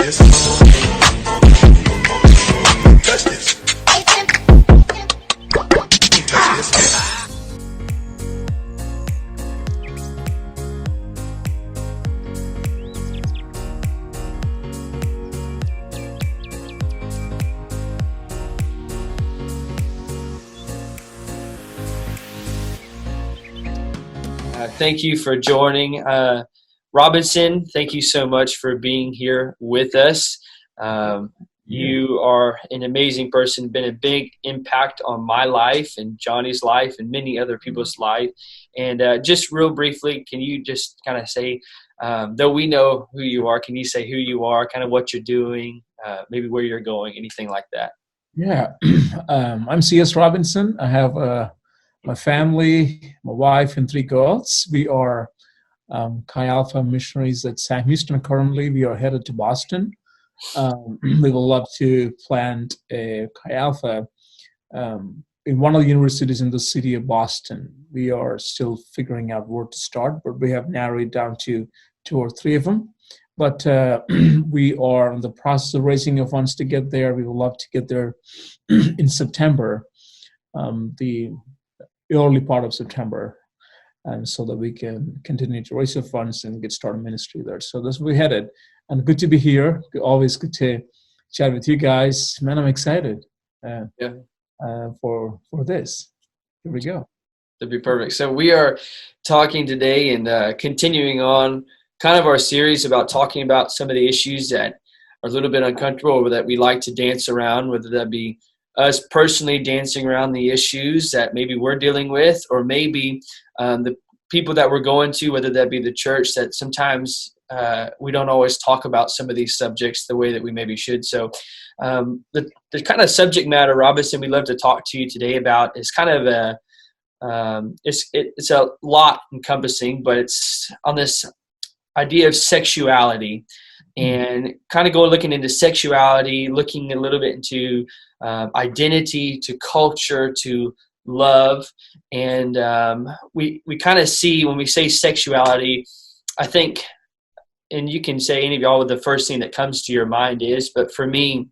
this. Don't touch this. Don't touch this. Thank you for joining. Robinson, thank you so much for being here with us. You are an amazing person, been a big impact on my life and Johnny's life and many other people's life. And just real briefly, can you just kind of say, though we know who you are, can you say who you are, kind of what you're doing, maybe where you're going, anything like that? Yeah, I'm C.S. Robinson. I have my family, my wife, and 3 girls. We are Chi Alpha missionaries at Sam Houston. Currently, we are headed to Boston. We would love to plant a Chi Alpha in one of the universities in the city of Boston. We are still figuring out where to start, but we have narrowed it down to 2 or 3 of them. But we are in the process of raising funds to get there. We would love to get there in September, the early part of September, and so that we can continue to raise the funds and get started ministry there. So that's where we're headed. And good to be here. Always good to chat with you guys. Man, I'm excited for this. Here we go. That'd be perfect. So we are talking today and continuing on kind of our series about talking about some of the issues that are a little bit uncomfortable or that we like to dance around, whether that be us personally dancing around the issues that maybe we're dealing with, or maybe the people that we're going to, whether that be the church, that sometimes we don't always talk about some of these subjects the way that we maybe should. So the kind of subject matter, Robinson, we'd love to talk to you today about is kind of it's a lot encompassing, but it's on this idea of sexuality and kind of looking into sexuality, looking a little bit into identity, to culture, to love. And we kind of see when we say sexuality, I think, and you can say any of y'all what the first thing that comes to your mind is, but for me,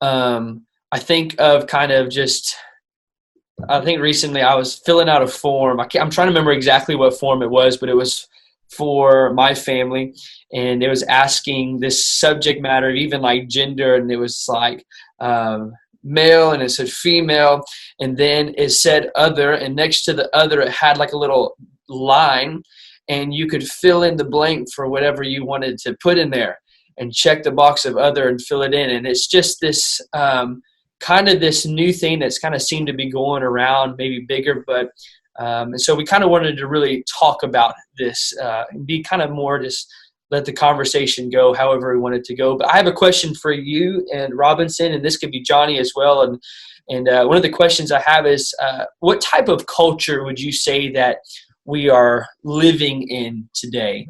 I think of kind of just, I think recently I was filling out a form. I'm trying to remember exactly what form it was, but it was for my family, and it was asking this subject matter, even like gender, and it was like male, and it said female, and then it said other, and next to the other it had like a little line, and you could fill in the blank for whatever you wanted to put in there and check the box of other and fill it in. And it's just this kind of this new thing that's kind of seemed to be going around, maybe bigger, but and so we kind of wanted to really talk about this and be kind of more just let the conversation go however we want it to go. But I have a question for you and Robinson, and this could be Johnny as well. And one of the questions I have is, what type of culture would you say that we are living in today?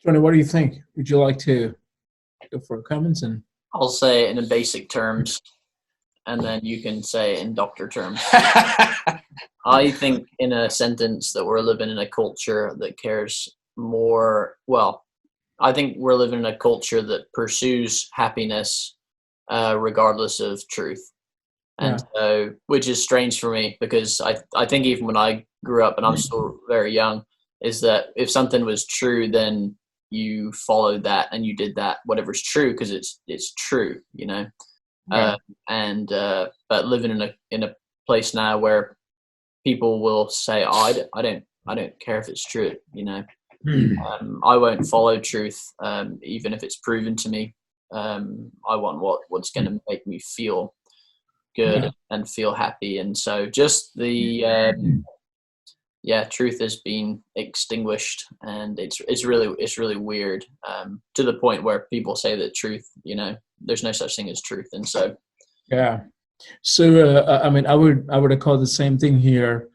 Johnny, what do you think? Would you like to go for comments? And I'll say it in basic terms, and then you can say it in doctor terms. I think in a sentence that we're living in a culture that cares more. Well, I think we're living in a culture that pursues happiness regardless of truth. And so, which is strange for me, because I think even when I grew up, and I'm still very young, is that if something was true, then you followed that and you did that, whatever's true, because it's true, you know. But living in a place now where people will say, "Oh, I don't care if it's true," you know. I won't follow truth, even if it's proven to me. I want what's going to make me feel good and feel happy. And so just the truth has been extinguished, and it's really weird, to the point where people say that truth, you know, there's no such thing as truth. And so I mean, I would echo the same thing here.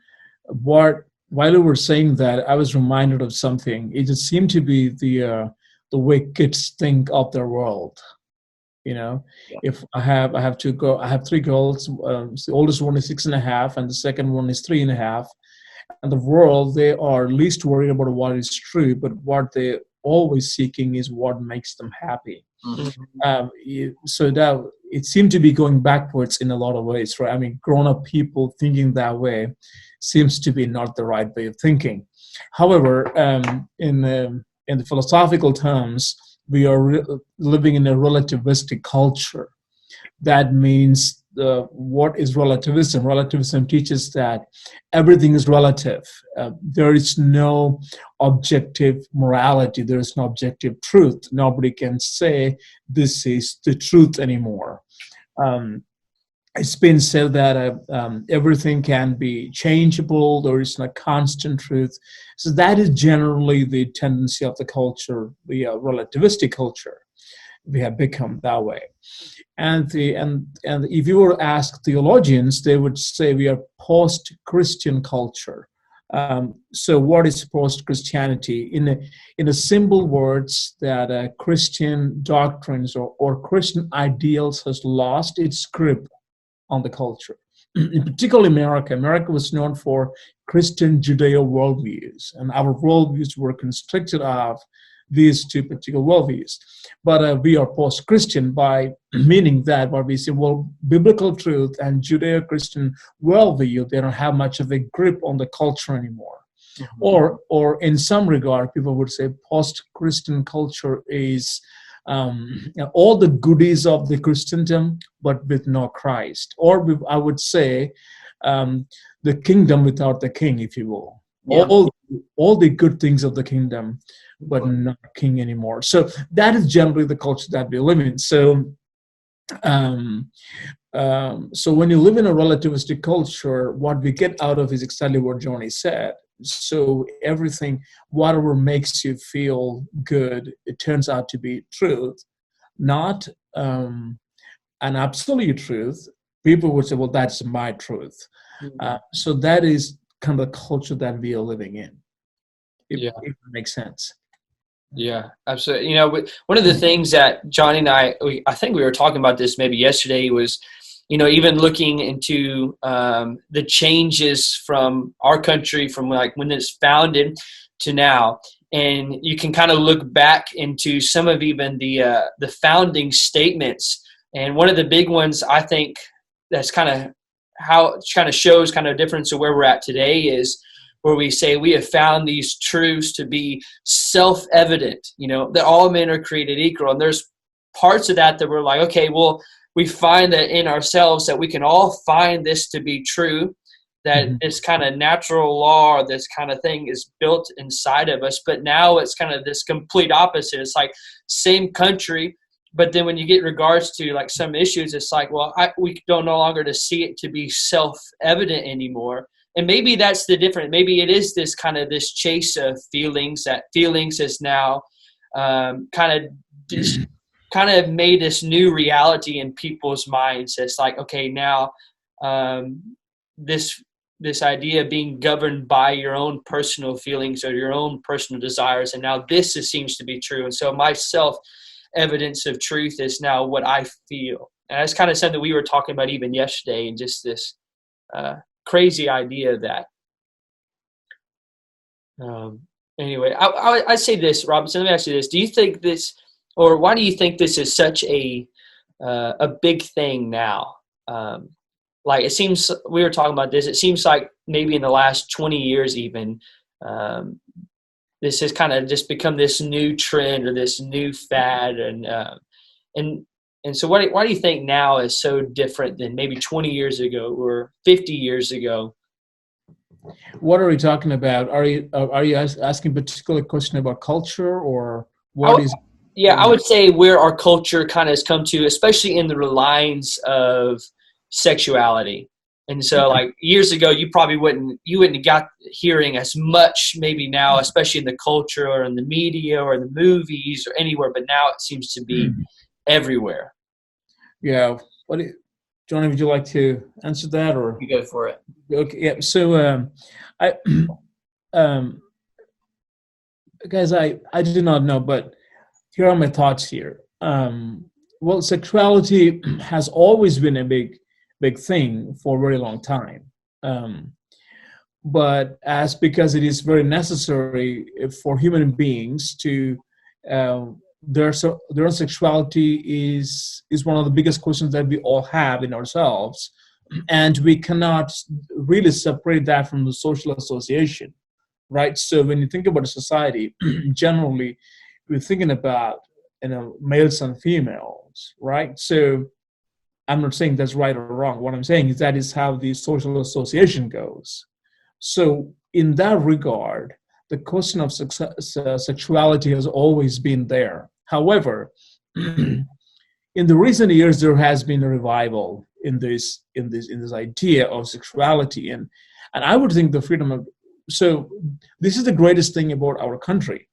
While you were saying that, I was reminded of something. It just seemed to be the way kids think of their world. You know, if I have 3 girls. The oldest one is 6.5, and the second one is 3.5. And the world, they are least worried about what is true, but what they always seeking is what makes them happy. Mhm. So that it seemed to be going backwards in a lot of ways, right? I mean, grown-up people thinking that way seems to be not the right way of thinking. However, in the philosophical terms, we are living in a relativistic culture. That means what is relativism? Relativism teaches that everything is relative. There is no objective morality. There is no objective truth. Nobody can say this is the truth anymore. Um, it's been said that everything can be changeable. There is no constant truth. So that is generally the tendency of the culture, the relativistic culture. We have become that way. And if you were to ask theologians, they would say we are post-Christian culture. So what is post-Christianity? In a simple words, that Christian doctrines or Christian ideals has lost its grip on the culture. In particular, America was known for Christian Judeo worldviews, and our worldviews were constricted of these two particular worldviews. But we are post-Christian by meaning that what we say, well, biblical truth and Judeo-Christian worldview, they don't have much of a grip on the culture anymore. Or in some regard, people would say post-Christian culture is all the goodies of the Christendom, but with no Christ. Or I would say the kingdom without the king, if you will. Yeah. All the good things of the kingdom, but not king anymore. So that is generally the culture that we live in. So when you live in a relativistic culture, what we get out of is exactly what Johnny said. So everything, whatever makes you feel good, it turns out to be truth, not an absolute truth. People would say, well, that's my truth. So that is kind of the culture that we are living in. If it makes sense. Yeah, absolutely. You know, one of the things that Johnny and I think we were talking about this maybe yesterday was, you know, even looking into the changes from our country from like when it's founded to now. And you can kind of look back into some of even the founding statements. And one of the big ones, I think, that's kind of how it kind of shows kind of a difference of where we're at today is where we say we have found these truths to be self-evident, you know, that all men are created equal. And there's parts of that we're like, okay, well, we find that in ourselves that we can all find this to be true, that this kind of natural law or this kind of thing is built inside of us. But now it's kind of this complete opposite. It's like same country, but then when you get regards to like some issues, it's like, well, we don't no longer to see it to be self-evident anymore. And maybe that's the difference. Maybe it is this kind of this chase of feelings, that feelings is now kind of made this new reality in people's minds. It's like, okay, now this idea of being governed by your own personal feelings or your own personal desires, and now this seems to be true. And so my self-evidence of truth is now what I feel. And that's kind of something we were talking about even yesterday, and just this crazy idea that anyway, I say this, Robinson, let me ask you this. Do you think this, or why do you think this is such a big thing now? Like it seems, we were talking about this, it seems like maybe in the last 20 years even, this has kind of just become this new trend or this new fad. And so why do you think now is so different than maybe 20 years ago or 50 years ago? What are we talking about? Are you asking a particular question about culture, or what is? Yeah, I would say where our culture kind of has come to, especially in the lines of sexuality. And so like years ago, you probably wouldn't have got hearing as much maybe now, especially in the culture or in the media or the movies or anywhere, but now it seems to be everywhere. Yeah. Johnny, would you like to answer that, or You go for it? Okay. Yeah. So, guys, I do not know, but here are my thoughts here. Well, sexuality has always been a big thing for a very long time. But because it is very necessary for human beings to their sexuality is one of the biggest questions that we all have in ourselves, and we cannot really separate that from the social association, right? So when you think about a society, generally we're thinking about males and females, right? So I'm not saying that's right or wrong. What I'm saying is that is how the social association goes. So in that regard, the question of sexuality has always been there. However, in the recent years, there has been a revival in this idea of sexuality, and I would think the freedom of, so this is the greatest thing about our country.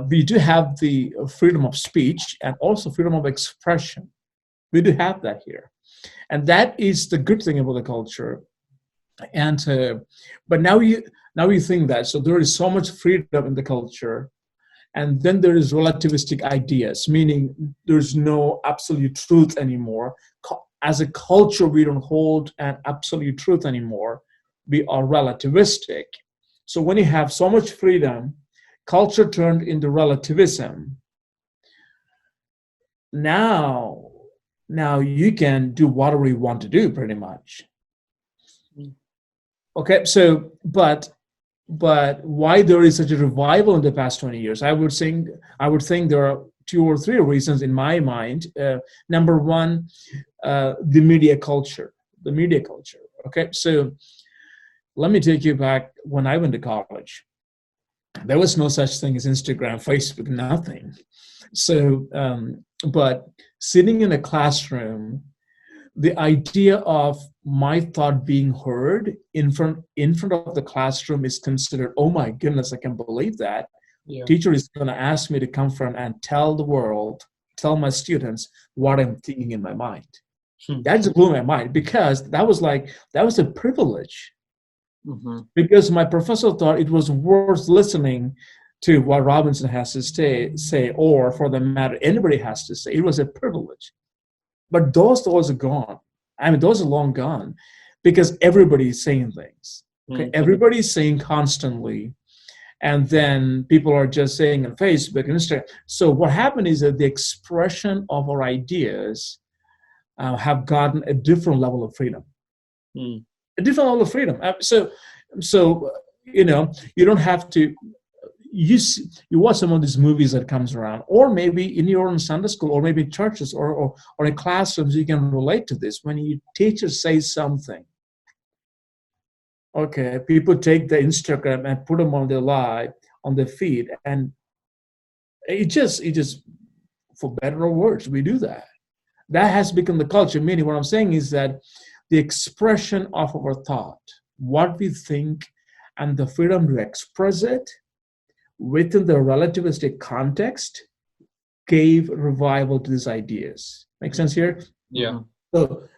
We do have the freedom of speech and also freedom of expression. We do have that here, and that is the good thing about the culture. And but now you think that, so there is so much freedom in the culture, and then there is relativistic ideas, meaning there's no absolute truth anymore. As a culture, we don't hold an absolute truth anymore. We are relativistic. So when you have so much freedom, culture turned into relativism. Now you can do whatever you want to do, pretty much. Okay, so but why there is such a revival in the past 20 years? I would think there are two or three reasons in my mind. Number one, the media culture. Okay, so let me take you back when I went to college. There was no such thing as Instagram, Facebook, nothing. So, but sitting in a classroom, the idea of my thought being heard in front of the classroom is considered, oh my goodness, I can't believe that. Yeah. Teacher is going to ask me to come front and tell the world, tell my students what I'm thinking in my mind. That just blew my mind, because that was a privilege. Mm-hmm. Because my professor thought it was worth listening to what Robinson has to say, or for the matter, anybody has to say. It was a privilege. But those are gone. I mean, those are long gone, because everybody's saying things. Okay? Mm-hmm. Everybody's saying constantly. And then people are just saying on Facebook and Instagram. So what happened is that the expression of our ideas have gotten a different level of freedom. A different level of freedom. So you don't have to. You watch some of these movies that comes around, or maybe in your own Sunday school, or maybe churches, or in classrooms, you can relate to this. When your teacher says something, okay, people take the Instagram and put them on their live, on their feed, and it just for better or worse, we do that. That has become the culture. Meaning, what I'm saying is that the expression of our thought, what we think, and the freedom to express it within the relativistic context gave revival to these ideas. Make sense here? Yeah.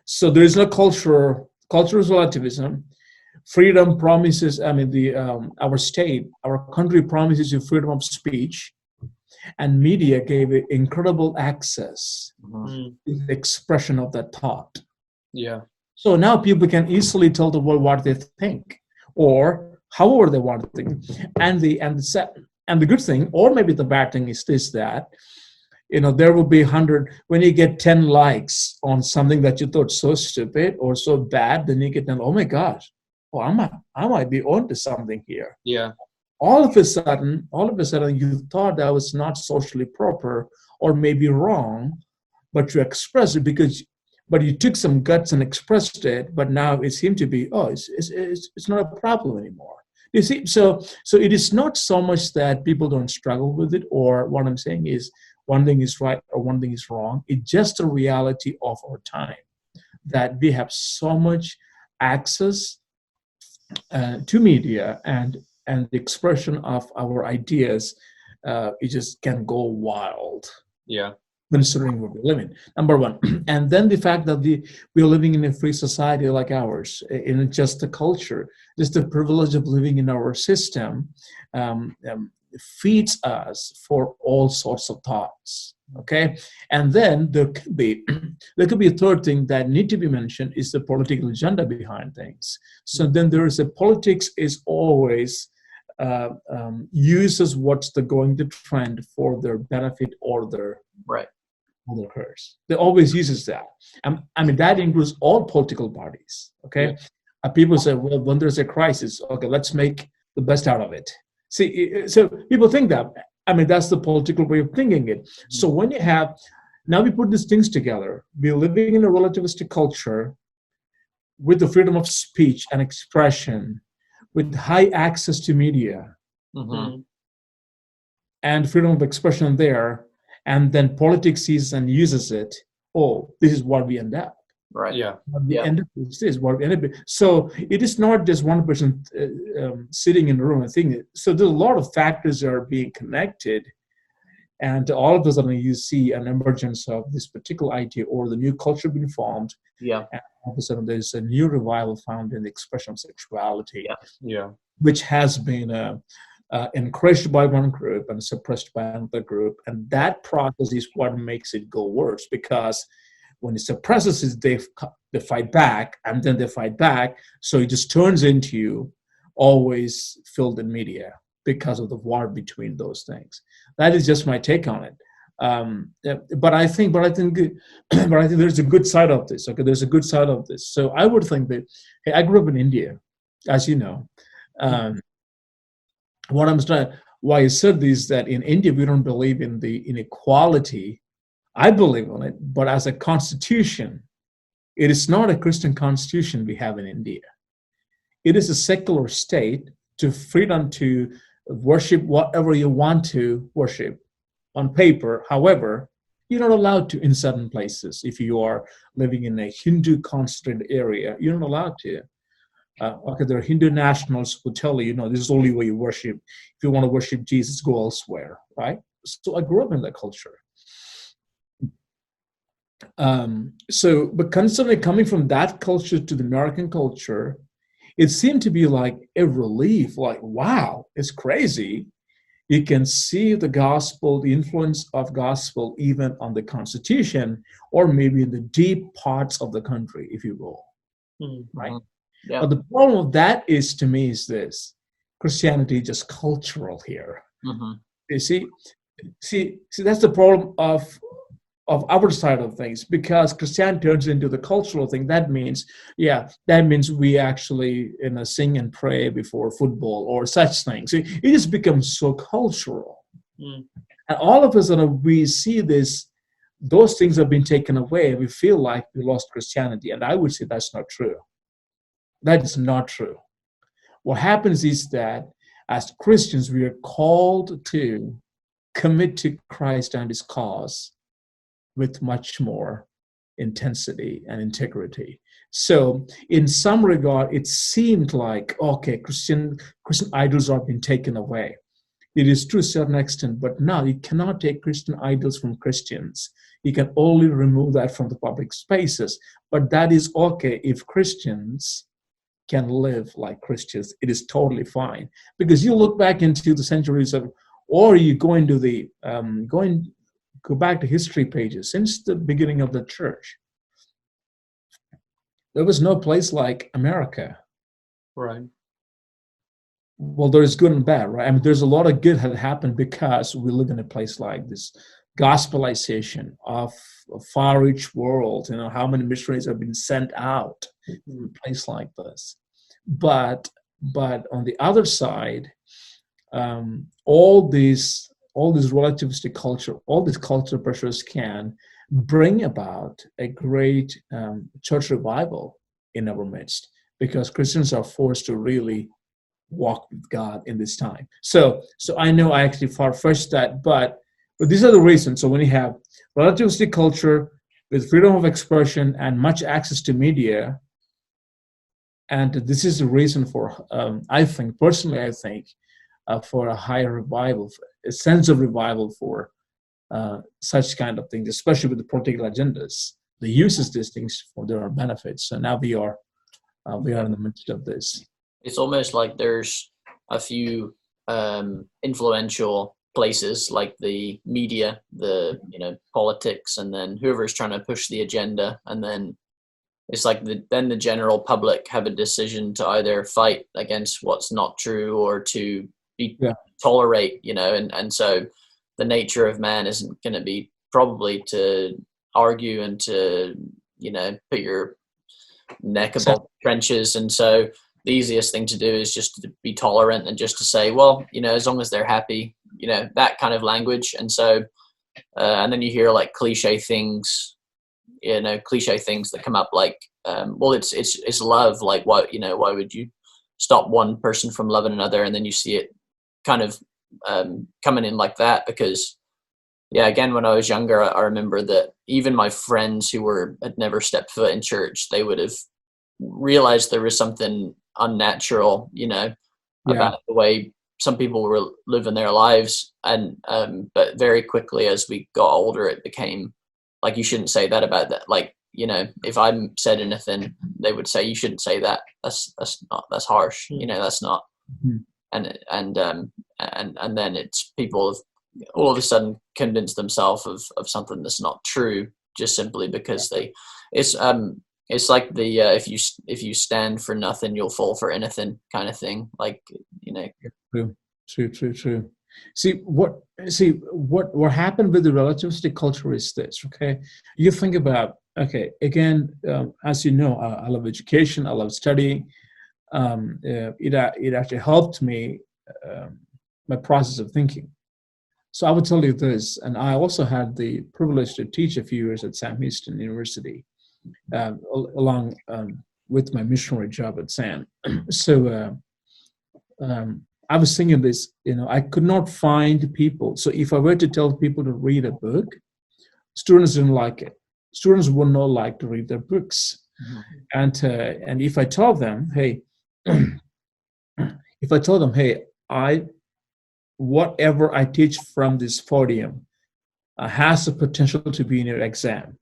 So there is no culture. Culture is relativism. Freedom promises, our country promises you freedom of speech, and media gave it incredible access to the expression of that thought. Yeah. So now people can easily tell the world what they think, or however they want to think. And the good thing, or maybe the bad thing, is this: that there will be 100. When you get 10 likes on something that you thought so stupid or so bad, then you get 10. Oh my gosh! Oh, I might be onto something here. Yeah. All of a sudden, you thought that was not socially proper or maybe wrong, but you expressed it but you took some guts and expressed it. But now it seemed to be, it's not a problem anymore. You see, so it is not so much that people don't struggle with it, or what I'm saying is one thing is right or one thing is wrong. It's just a reality of our time, that we have so much access to media and the expression of our ideas. It just can go wild. Yeah. Considering what we live in, number one. And then the fact that we are living in a free society like ours, in just the culture, just the privilege of living in our system, feeds us for all sorts of thoughts. Okay, and then there could be a third thing that need to be mentioned, is the political agenda behind things. So then there is politics is always uses what's the going to trend for their benefit or their Right. curse. They always uses that. I mean, that includes all political parties. Okay, people say, well, when there's a crisis, okay, let's make the best out of it. See, so people think that. I mean, that's the political way of thinking it. So when you have now we put these things together, we're living in a relativistic culture with the freedom of speech and expression, with high access to media Mm-hmm. and freedom of expression there, and then politics sees and uses it. Oh, this is what we end up. Right. Yeah. What we end up with this is what we end up with. So it is not just one person sitting in a room and thinking. So there's a lot of factors that are being connected, and all of a sudden you see an emergence of this particular idea or the new culture being formed. Yeah. And all of a sudden there's a new revival found in the expression of sexuality, Yeah. which has been encouraged by one group and suppressed by another group. And that process is what makes it go worse, because when it suppresses it, they fight back, and then they fight back. So it just turns into always filled in media because of the war between those things. That is just my take on it. But I think there's a good side of this. Okay, there's a good side of this. So I would think that, hey, I grew up in India, as you know. Why I said this, that in India we don't believe in the inequality. I believe in it, but as a constitution, it is not a Christian constitution we have in India. It is a secular state to freedom to worship whatever you want to worship on paper. However, you're not allowed to in certain places. If you are living in a Hindu concentrated area, you're not allowed to. Okay, there are Hindu nationals who tell you, this is only where you worship. If you want to worship Jesus, go elsewhere, right? So I grew up in that culture. But constantly coming from that culture to the American culture, it seemed to be like a relief, like, wow, it's crazy. You can see the gospel, the influence of gospel, even on the Constitution, or maybe in the deep parts of the country, if you will, right? Yeah. But the problem with that is, to me, is this: Christianity is just cultural here. Mm-hmm. You see, that's the problem of our side of things, because Christianity turns into the cultural thing. That means we actually sing and pray before football or such things. It just becomes so cultural. And all of a sudden we see those things have been taken away. We feel like we lost Christianity. And I would say that's not true. That is not true. What happens is that as Christians, we are called to commit to Christ and his cause with much more intensity and integrity. So in some regard, it seemed like, okay, Christian idols are being taken away. It is true to a certain extent, but now you cannot take Christian idols from Christians. You can only remove that from the public spaces. But that is okay if Christians can live like Christians. It is totally fine. Because you look back into the centuries of, or you go into the, go back to history pages. Since the beginning of the church, there was no place like America. Right. Well, there's good and bad, right? I mean, there's a lot of good that happened because we live in a place like this. Gospelization of a far-reach world, how many missionaries have been sent out in a place like this. But on the other side, all these relativistic culture, all these cultural pressures can bring about a great church revival in our midst, because Christians are forced to really walk with God in this time. So I know I actually far-fetched that, but these are the reasons. So when you have relativistic culture with freedom of expression and much access to media, and this is the reason for, I think, for a higher revival, a sense of revival for such kind of things, especially with the political agendas. They uses these things for their benefits. So now we are in the midst of this. It's almost like there's a few influential places, like the media, the politics, and then whoever's trying to push the agenda, and then it's like then the general public have a decision to either fight against what's not true or to tolerate, and so the nature of man isn't going to be probably to argue and to, put your neck above the trenches. And so the easiest thing to do is just to be tolerant and just to say, well, as long as they're happy, that kind of language. And so, and then you hear like cliche things that come up like, well, it's love. Like, why would you stop one person from loving another? And then you see it kind of coming in like that, because again, when I was younger, I remember that even my friends who had never stepped foot in church, they would have realized there was something unnatural, about the way some people were living their lives. And but very quickly as we got older, it became like, you shouldn't say that about that. Like, if I said anything, they would say, you shouldn't say that. That's harsh. That's not. Mm-hmm. And then it's people have all of a sudden convince themselves of something that's not true, just simply because it's like the if you stand for nothing, you'll fall for anything kind of thing. Like, True. See what happened with the relativistic culture is this. Okay, you think about, okay, again, as you know, I love education, I love studying. It actually helped me my process of thinking. So I would tell you this, and I also had the privilege to teach a few years at Sam Houston University, along with my missionary job at Sam. So I was thinking this, I could not find people. So if I were to tell people to read a book, students didn't like it. Students would not like to read their books. Mm-hmm. And if I told them, hey, whatever I teach from this podium has the potential to be in your exam,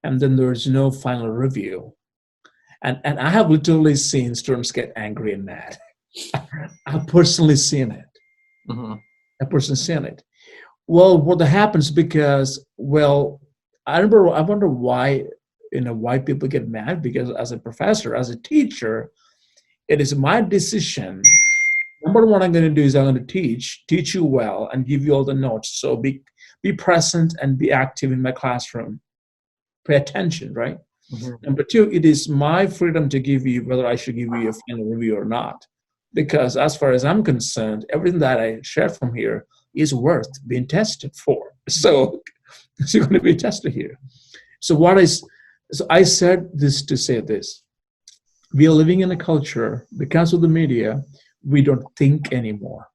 and then there's no final review. And I have literally seen students get angry and mad. I've personally seen it. Mm-hmm. Well, what happens because, I wonder why, why people get mad, because as a professor, as a teacher, it is my decision. Number one, I'm going to do is I'm going to teach you well and give you all the notes. So be present and be active in my classroom. Pay attention, right? Mm-hmm. Number two, it is my freedom to give you whether I should give you a final review or not. Because as far as I'm concerned, everything that I share from here is worth being tested for. So you're going to be tested here. So I said this to say this. We are living in a culture, because of the media, we don't think anymore.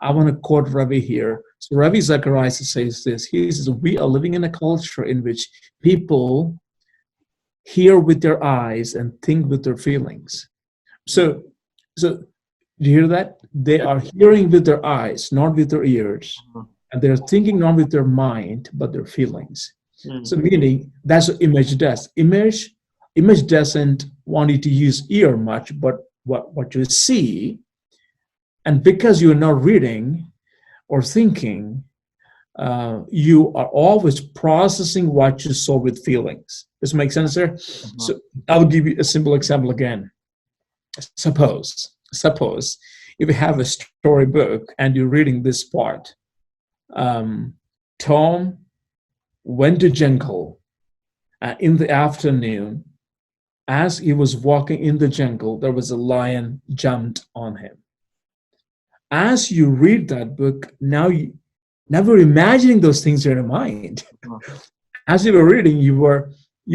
I want to quote Ravi here. So Ravi Zacharias says this. He says, we are living in a culture in which people hear with their eyes and think with their feelings. So do you hear that? They are hearing with their eyes, not with their ears. And they're thinking not with their mind, but their feelings. Mm-hmm. So meaning, that's what image does. Image doesn't want you to use ear much, but what you see, and because you're not reading or thinking, you are always processing what you saw with feelings. Does it make sense there? Mm-hmm. So I'll give you a simple example again. Suppose if you have a storybook and you're reading this part, Tom went to jungle in the afternoon. As he was walking in the jungle, there was a lion jumped on him. As you read that book, now you're imagining those things in your mind. As you were reading, you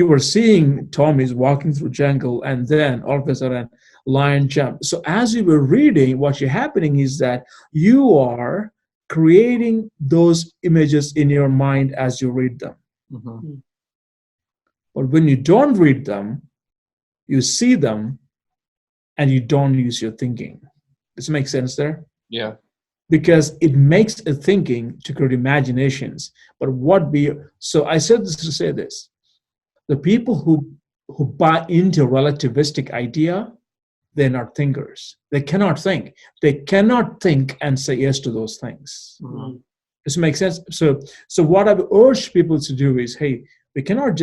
were seeing Tom is walking through jungle, and then all of a sudden, lion jumped. So as you were reading, what's happening is that you are creating those images in your mind as you read them. Mm-hmm. But when you don't read them, you see them, and you don't use your thinking. Does it make sense there? Yeah. Because it makes a thinking to create imaginations. But so I said this to say this. The people who buy into relativistic idea, they're not thinkers. They cannot think. They cannot think and say yes to those things. Mm-hmm. Does it make sense? So what I would urge people to do is, hey, we cannot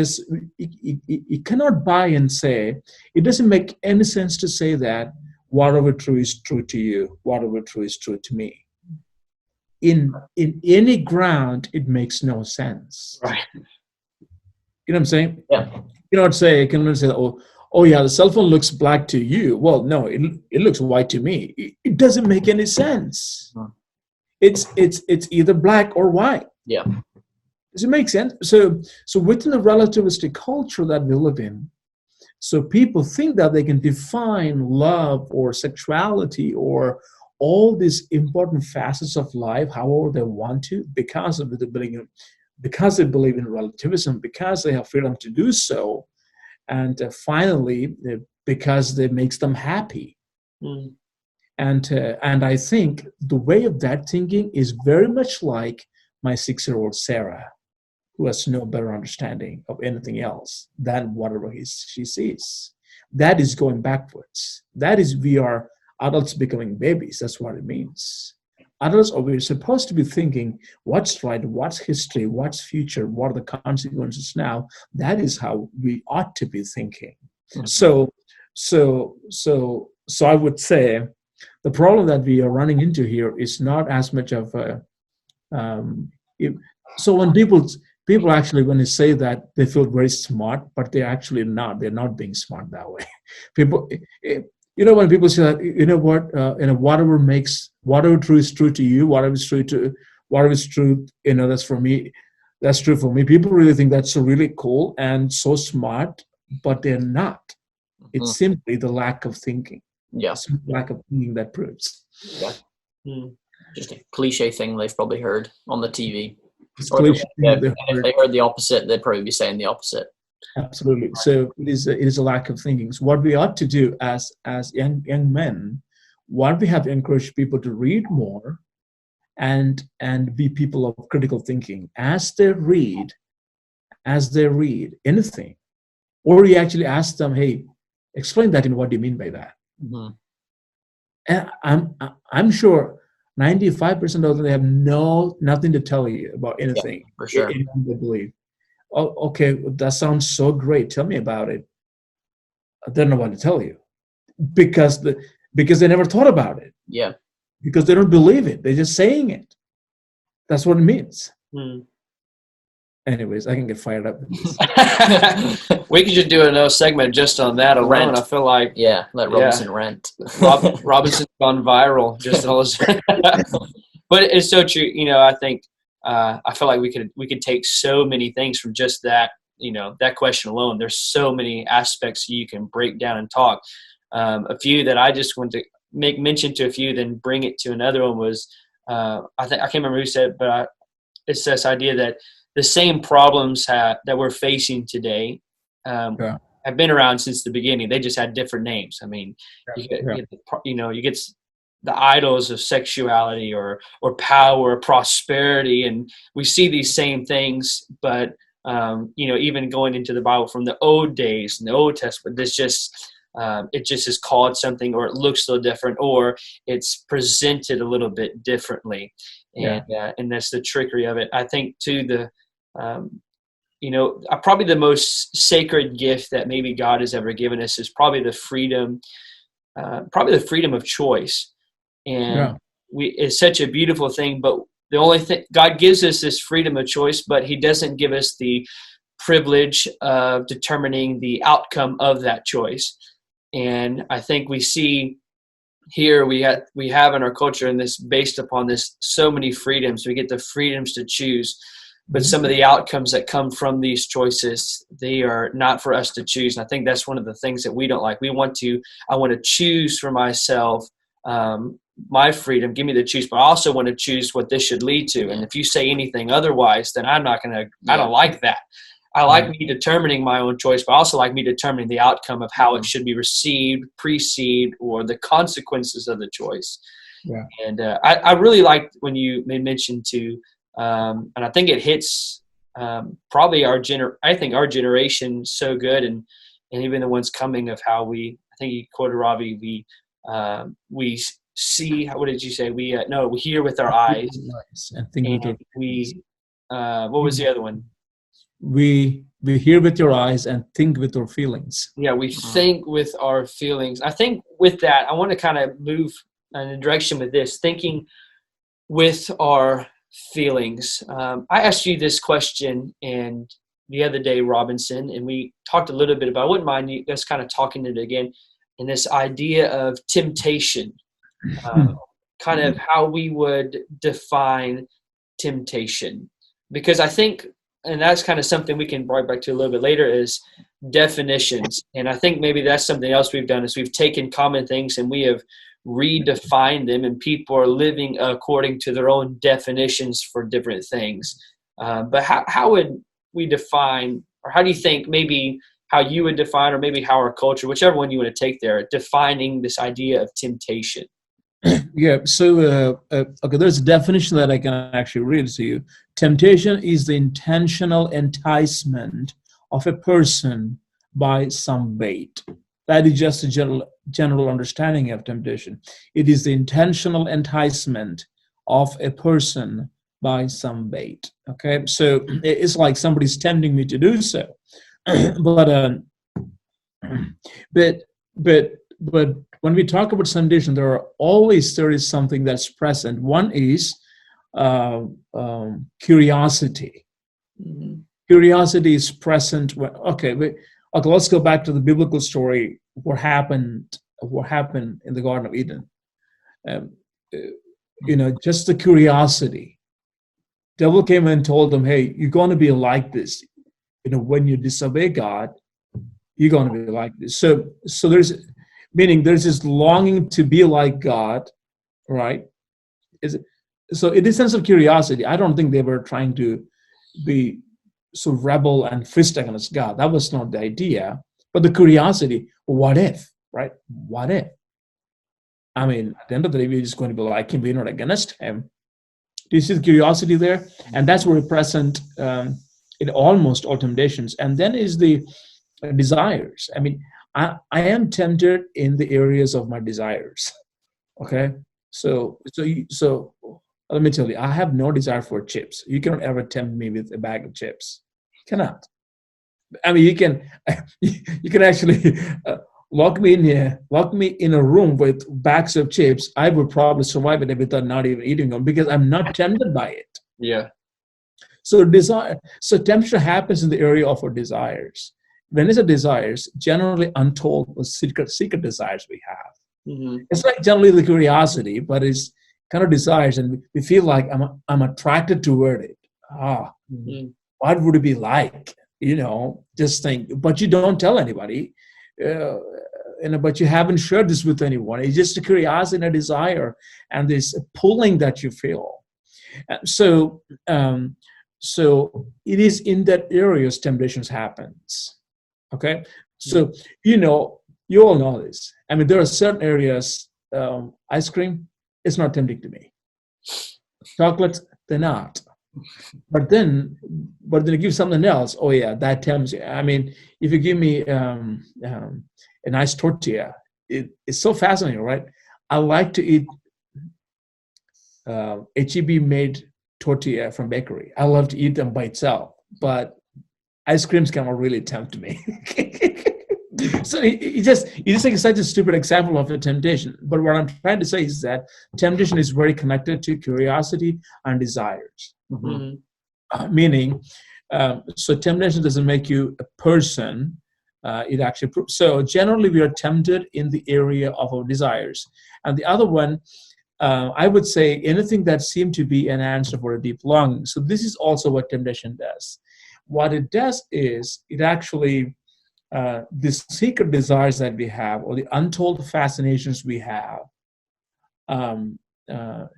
you cannot buy and say, it doesn't make any sense to say that whatever true is true to you, whatever true is true to me. In any ground, it makes no sense. Right. You know what I'm saying? Yeah. You cannot say, oh yeah, the cell phone looks black to you. Well, no, it looks white to me. It doesn't make any sense. Hmm. It's either black or white. Yeah. Does it make sense? So within the relativistic culture that we live in, so people think that they can define love or sexuality or all these important facets of life however they want to because they believe in relativism, because they have freedom to do so, and finally because it makes them happy. Mm. And I think the way of that thinking is very much like my 6-year-old Sarah, who has no better understanding of anything else than whatever she sees. That is going backwards. That is, we are adults becoming babies. That's what it means. Adults are, we're supposed to be thinking what's right, what's history, what's future, what are the consequences now. That is how we ought to be thinking. Mhm. So I would say the problem that we are running into here is not as much of a so when people actually, when they say that, they feel very smart, but they're actually not. They're not being smart that way. People, when people say that, whatever true is true to you, whatever is true, that's for me, that's true for me. People really think that's so really cool and so smart, but they're not. It's simply the lack of thinking. Yeah. It's the lack of thinking that proves. Yeah. Mm. Just a cliche thing they've probably heard on the TV. It's Or cliche yeah, thing that and if they heard the opposite, they'd probably be saying the opposite. Absolutely. So it is a lack of thinking. So what we ought to do as young men, what we have to encourage people to read more and be people of critical thinking as they read anything. Or you actually ask them, hey, explain that in what do you mean by that? Mm-hmm. And I'm sure 95% of them have nothing to tell you about anything. Yeah, for sure. They believe. Oh, okay, that sounds so great. Tell me about it. They don't know what to tell you because they never thought about it. Yeah. Because they don't believe it. They're just saying it. That's what it means. Mm. Anyways, I can get fired up with this. We could just do another segment just on that alone. Rant. I feel like Let Robinson rant. Robinson's gone viral just all this. But it's so true. I think I feel like we could take so many things from just that. That question alone. There's so many aspects you can break down and talk. A few that I just want to make mention to a few, then bring it to another one was I can't remember who said it, but it's this idea that the same problems that we're facing today have been around since the beginning. They just had different names. I mean, you get the idols of sexuality or power, prosperity, and we see these same things. But even going into the Bible from the old days and the Old Testament, this just it just is called something, or it looks a little different, or it's presented a little bit differently. And that's the trickery of it. I think too, probably the most sacred gift that maybe God has ever given us is probably the freedom of choice. And it's such a beautiful thing, but the only thing, God gives us this freedom of choice, but He doesn't give us the privilege of determining the outcome of that choice. And I think we see here we have in our culture, and this based upon this, so many freedoms. We get the freedoms to choose, but some of the outcomes that come from these choices, they are not for us to choose. And I think that's one of the things that we don't like. I want to choose for myself my freedom. Give me the choose, but I also want to choose what this should lead to. And if you say anything otherwise, then I'm not going to. I don't like that. I like me determining my own choice, but I also like me determining the outcome of how it should be received, perceived, or the consequences of the choice. Yeah. And I really liked when you made mention to, and I think it hits probably our generation so good, and even the ones coming, of how I think you quoted Ravi, we see, what did you say? We hear with our eyes, and think and we what was the other one? we hear with your eyes and think with our feelings. Yeah, we think with our feelings. I think with that, I want to kind of move in a direction with this, thinking with our feelings. I asked you this question and the other day, Robinson, and we talked a little bit about, I wouldn't mind you guys kind of talking it again, and this idea of temptation, kind of how we would define temptation. Because I think, and that's kind of something we can bring back to a little bit later, is definitions. And I think maybe that's something else we've done is we've taken common things and we have redefined them, and people are living according to their own definitions for different things. But how would we define, or how do you think maybe how you would define, or maybe how our culture, whichever one you want to take there, defining this idea of temptation? Yeah, so okay, there's a definition that I can actually read to you. Temptation is the intentional enticement of a person by some bait. That is just a general understanding of temptation. It is the intentional enticement of a person by some bait. Okay, so it's like somebody's tempting me to do so, but when we talk about temptation, there is something that's present. One is curiosity. Mm-hmm. Curiosity is present. Okay, let's go back to the biblical story. What happened in the Garden of Eden? Just the curiosity. Devil came and told them, "Hey, you're going to be like this. When you disobey God, you're going to be like this." So there's this longing to be like God, right? So in the sense of curiosity, I don't think they were trying to be so rebel and fist against God. That was not the idea. But the curiosity, what if, right? What if? I mean, at the end of the day, we're just going to be like him. We're not against him. Do you see the curiosity there? And that's where we're present in almost all temptations. And then is the desires. I mean, I am tempted in the areas of my desires. Okay, so let me tell you, I have no desire for chips. You cannot ever tempt me with a bag of chips. You cannot. I mean, you can actually lock me in a room with bags of chips. I would probably survive it without not even eating them because I'm not tempted by it. Yeah. So temptation happens in the area of our desires. When it's a desires, generally untold or secret desires we have. Mm-hmm. It's like generally the curiosity, but it's kind of desires, and we feel like I'm attracted toward it. Mm-hmm. What would it be like? Just think. But you don't tell anybody. But you haven't shared this with anyone. It's just a curiosity and a desire, and this pulling that you feel. So it is in that areas temptations happens. Okay, so you all know this. I mean, there are certain areas. Ice cream, it's not tempting to me. Chocolates, they're not. But then you give something else. Oh yeah, that tempts you. I mean, if you give me a nice tortilla, it's so fascinating, right? I like to eat HEB made tortilla from bakery. I love to eat them by itself, but ice creams cannot really tempt me. So it just like such a stupid example of a temptation. But what I'm trying to say is that temptation is very connected to curiosity and desires. Mm-hmm. Meaning, so temptation doesn't make you a person. It actually proves. So generally, we are tempted in the area of our desires. And the other one, I would say anything that seemed to be an answer for a deep longing. So this is also what temptation does. What it does is it actually these secret desires that we have, or the untold fascinations we have.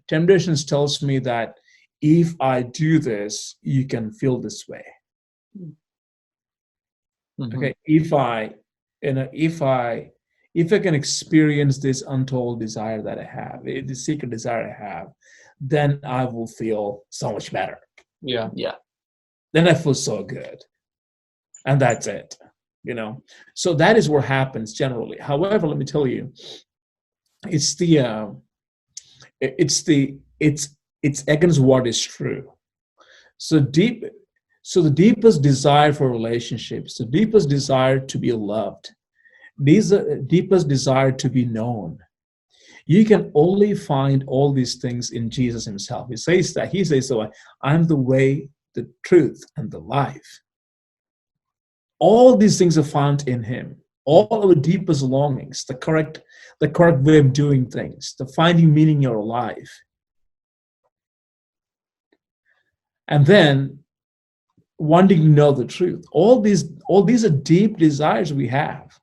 Temptations tells me that if I do this, you can feel this way. Mm-hmm. Okay, if I can experience this untold desire that I have, the secret desire I have, then I will feel so much better. Yeah. Then I feel so good, and that's it. So that is what happens generally. However, let me tell you, it's against what is true. So So the deepest desire for relationships, the deepest desire to be loved, deepest desire to be known, you can only find all these things in Jesus himself. He says that. He says, so I'm the way, the truth, and the life. All these things are found in him. All our deepest longings, the correct way of doing things, the finding meaning in your life. And then wanting to know the truth. All these are deep desires we have.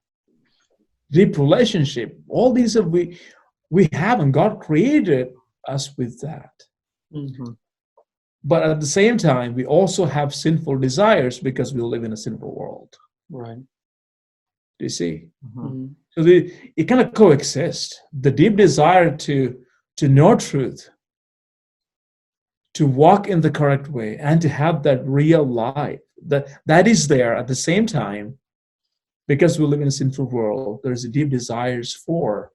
Deep relationship. All these are we have, and God created us with that. Mm-hmm. But at the same time, we also have sinful desires because we live in a sinful world. Right. Do you see? Mm-hmm. So it kind of coexist. The deep desire to know truth, to walk in the correct way, and to have that real life that is there at the same time, because we live in a sinful world. There's a deep desires for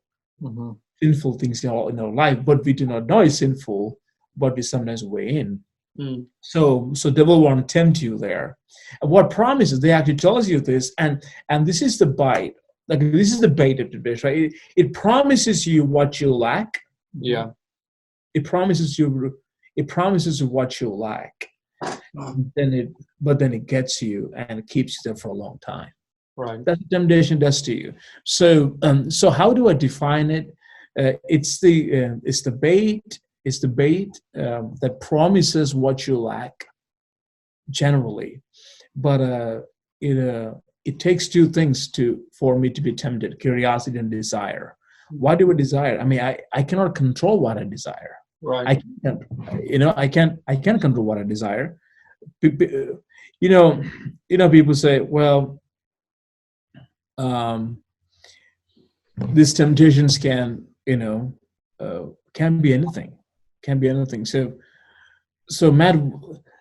sinful things in our life, but we do not know it's sinful, but we sometimes weigh in. Mm. So devil won't tempt you there. And what promises, they actually tells you this, and this is the bite. Like, this is the bait of the fish, right? It promises you what you lack. Yeah. It promises you what you lack. But then it gets you and it keeps you there for a long time. Right. That's what temptation does to you. So how do I define it? It's the bait. It's the bait that promises what you lack, generally, but it takes two things for me to be tempted: curiosity and desire. Why do I desire? I mean, I cannot control what I desire. Right. I can't control what I desire. People say, well, these temptations can be anything. Can be anything. So Matt,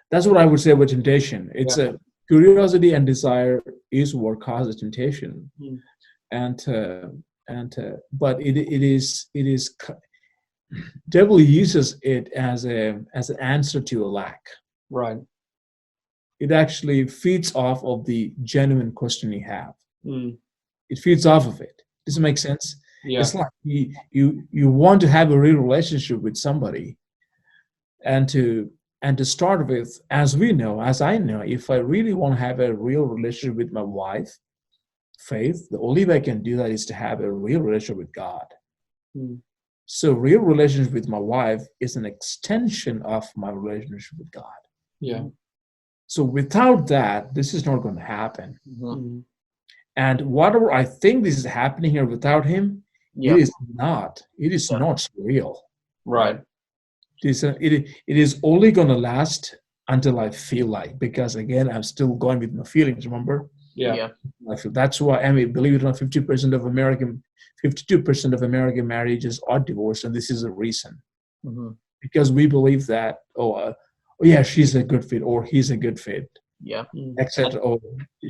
that's what I would say about temptation. It's a curiosity and desire is what causes temptation, but it is devil uses it as an answer to a lack. Right. It actually feeds off of the genuine question you have. Mm. It feeds off of it. Does it make sense? Yeah. It's like you want to have a real relationship with somebody, and to start with, as I know, if I really want to have a real relationship with my wife, Faith, the only way I can do that is to have a real relationship with God. Mm. So real relationship with my wife is an extension of my relationship with God. Yeah. So without that, this is not going to happen. Mm. And whatever I think this is happening here without him, it is not. It is not real. Right. It is only going to last until I feel like, because again, I'm still going with my feelings, remember? Yeah. I feel that's why, I mean, believe it or not, 52% of American marriages are divorced, and this is a reason. Mm-hmm. Because we believe that, she's a good fit, or he's a good fit. Yeah. Etc.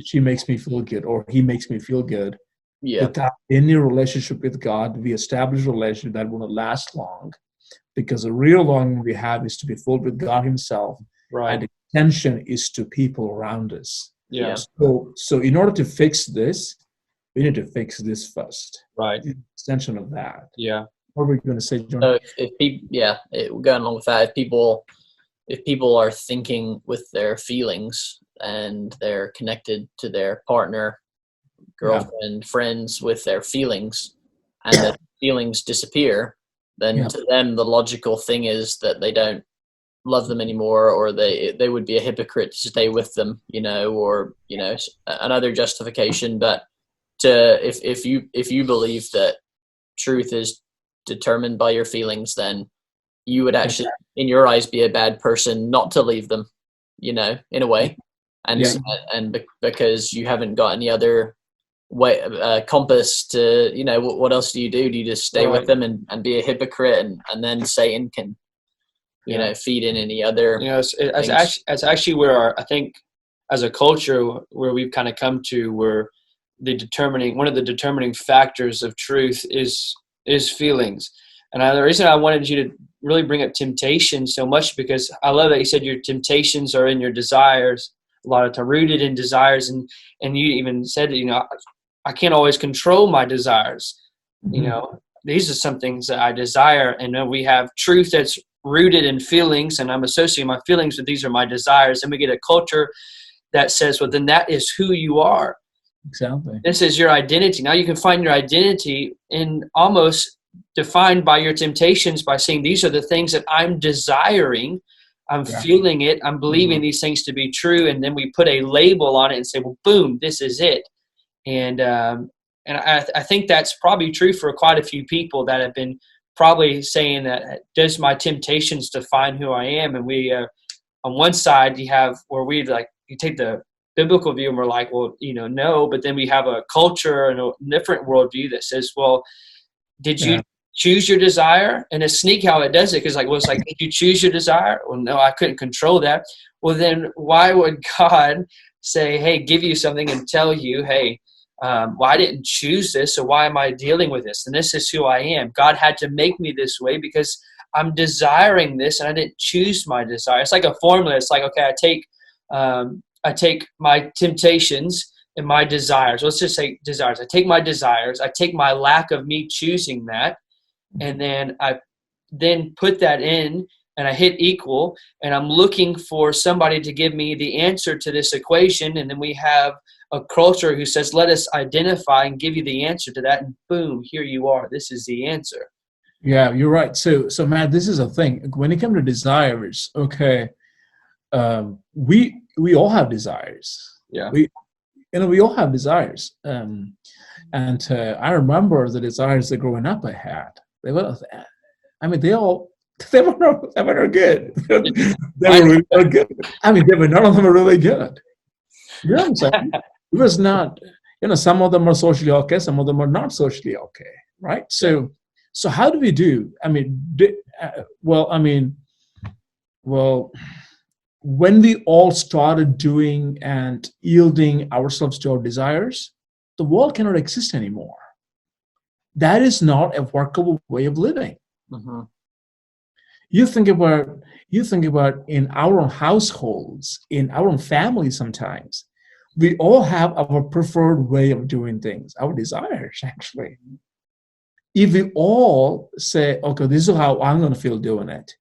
She makes me feel good, or he makes me feel good. Yeah. Without any relationship with God, we establish a relationship that will not last long, because the real longing we have is to be filled with God himself. Right. And the attention is to people around us. Yeah. So in order to fix this, we need to fix this first. Right. The extension of that. Yeah. What are we going to say, John? So if people, going along with that, if people are thinking with their feelings and they're connected to their partner, girlfriend, friends with their feelings, and the feelings disappear, then to them the logical thing is that they don't love them anymore, or they would be a hypocrite to stay with them, or another justification. But if you believe that truth is determined by your feelings, then you would actually, in your eyes, be a bad person not to leave them, in a way, and because you haven't got any other way compass to, what else do? Do you just stay with them and be a hypocrite, and then Satan can feed in any other it's actually where I think as a culture where we've kind of come to, where one of the determining factors of truth is feelings. And the reason I wanted you to really bring up temptation so much, because I love that you said your temptations are in your desires, a lot of time, rooted in desires. And you even said that, I can't always control my desires. These are some things that I desire. And we have truth that's rooted in feelings, and I'm associating my feelings with these are my desires. And we get a culture that says, well, then that is who you are. Exactly. This is your identity. Now you can find your identity in almost defined by your temptations by saying, these are the things that I'm desiring. I'm feeling it. I'm believing these things to be true. And then we put a label on it and say, well, boom, this is it. And I think that's probably true for quite a few people that have been probably saying that, does my temptations define who I am? And we, on one side, you have where we you take the biblical view and we're like, well, no. But then we have a culture and a different worldview that says, well, did you choose your desire? And it's sneaky how it does it, because it's like, did you choose your desire? Well, no, I couldn't control that. Well, then why would God say, hey, give you something and tell you, hey, well, I didn't choose this, so why am I dealing with this? And this is who I am. God had to make me this way because I'm desiring this, and I didn't choose my desire. It's like a formula. It's like, okay, I take my temptations and my desires. Let's just say desires. I take my desires. I take my lack of me choosing that, and then I put that in, and I hit equal, and I'm looking for somebody to give me the answer to this equation. And then we have a culture who says, let us identify and give you the answer to that. And boom, here you are. This is the answer. Yeah, you're right. So Matt, this is a thing. When it comes to desires, okay, we all have desires. Yeah. We all have desires. And I remember the desires that growing up I had. They were not good. They were really not good. None of them were really good. You know what I'm saying? It was not, some of them are socially okay, some of them are not socially okay, right? So how do we do? When we all started doing and yielding ourselves to our desires, the world cannot exist anymore. That is not a workable way of living. Mm-hmm. You think about in our own households, in our own families sometimes, we all have our preferred way of doing things, our desires, actually. If we all say, okay, this is how I'm going to feel doing it,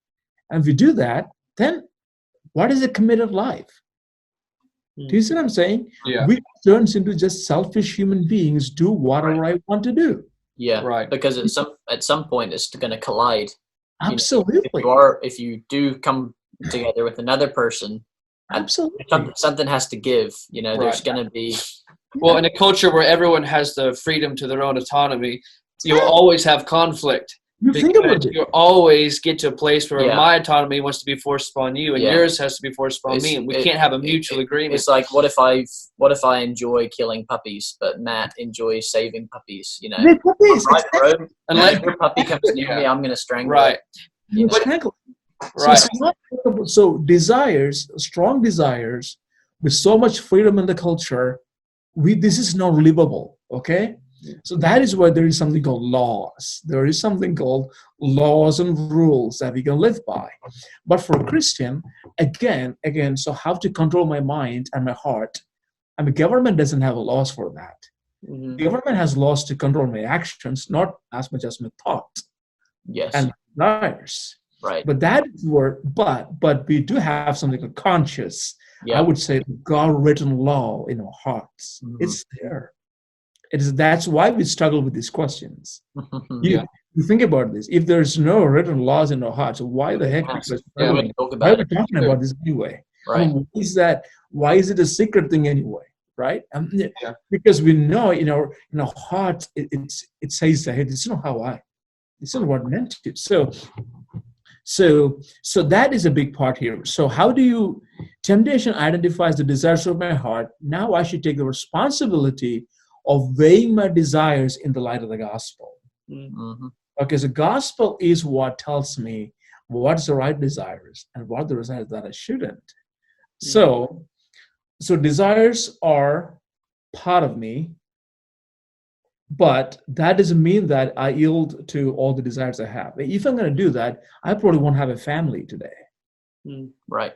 and if we do that, then what is a committed life? Do you see what I'm saying? Yeah. We turn into just selfish human beings, do whatever I want to do. Yeah, right. Because at some point it's going to collide. Absolutely. If you do come together with another person, absolutely, something has to give. There's going to be. Well, in a culture where everyone has the freedom to their own autonomy, you'll always have conflict. You think about it. You always get to a place where Yeah. my autonomy wants to be forced upon you, and Yeah. yours has to be forced upon me, and we can't have a mutual agreement. It's like, what if I enjoy killing puppies, but Matt enjoys saving puppies? They're puppies, Right, bro. And Unless your puppy comes near me, I'm going to strangle Right. it. Exactly. Right. So desires, strong desires, with so much freedom in the culture, this is not livable. Okay. So that is why there is something called laws. There is something called laws and rules that we can live by. But for a Christian, again, so how to control my mind and my heart? Government doesn't have laws for that. Mm-hmm. Government has laws to control my actions, not as much as my thoughts. Yes. And desires. Right. But that is where, but we do have something called conscious. Yeah. I would say God-written law in our hearts. Mm-hmm. It's there. That's why we struggle with these questions. You think about this. If there's no written laws in our hearts, why the heck are we talking about this anyway? Right. Why is it a secret thing anyway? Right? Because we know in our hearts it says that, hey, this is not how this is what I meant to. So that is a big part here. So how do you? Temptation identifies the desires of my heart. Now I should take the responsibility of weighing my desires in the light of the gospel. Mm-hmm. Because the gospel is what tells me what's the right desires and what are the desires that I shouldn't. So desires are part of me, but that doesn't mean that I yield to all the desires I have. If I'm going to do that, I probably won't have a family today. Right.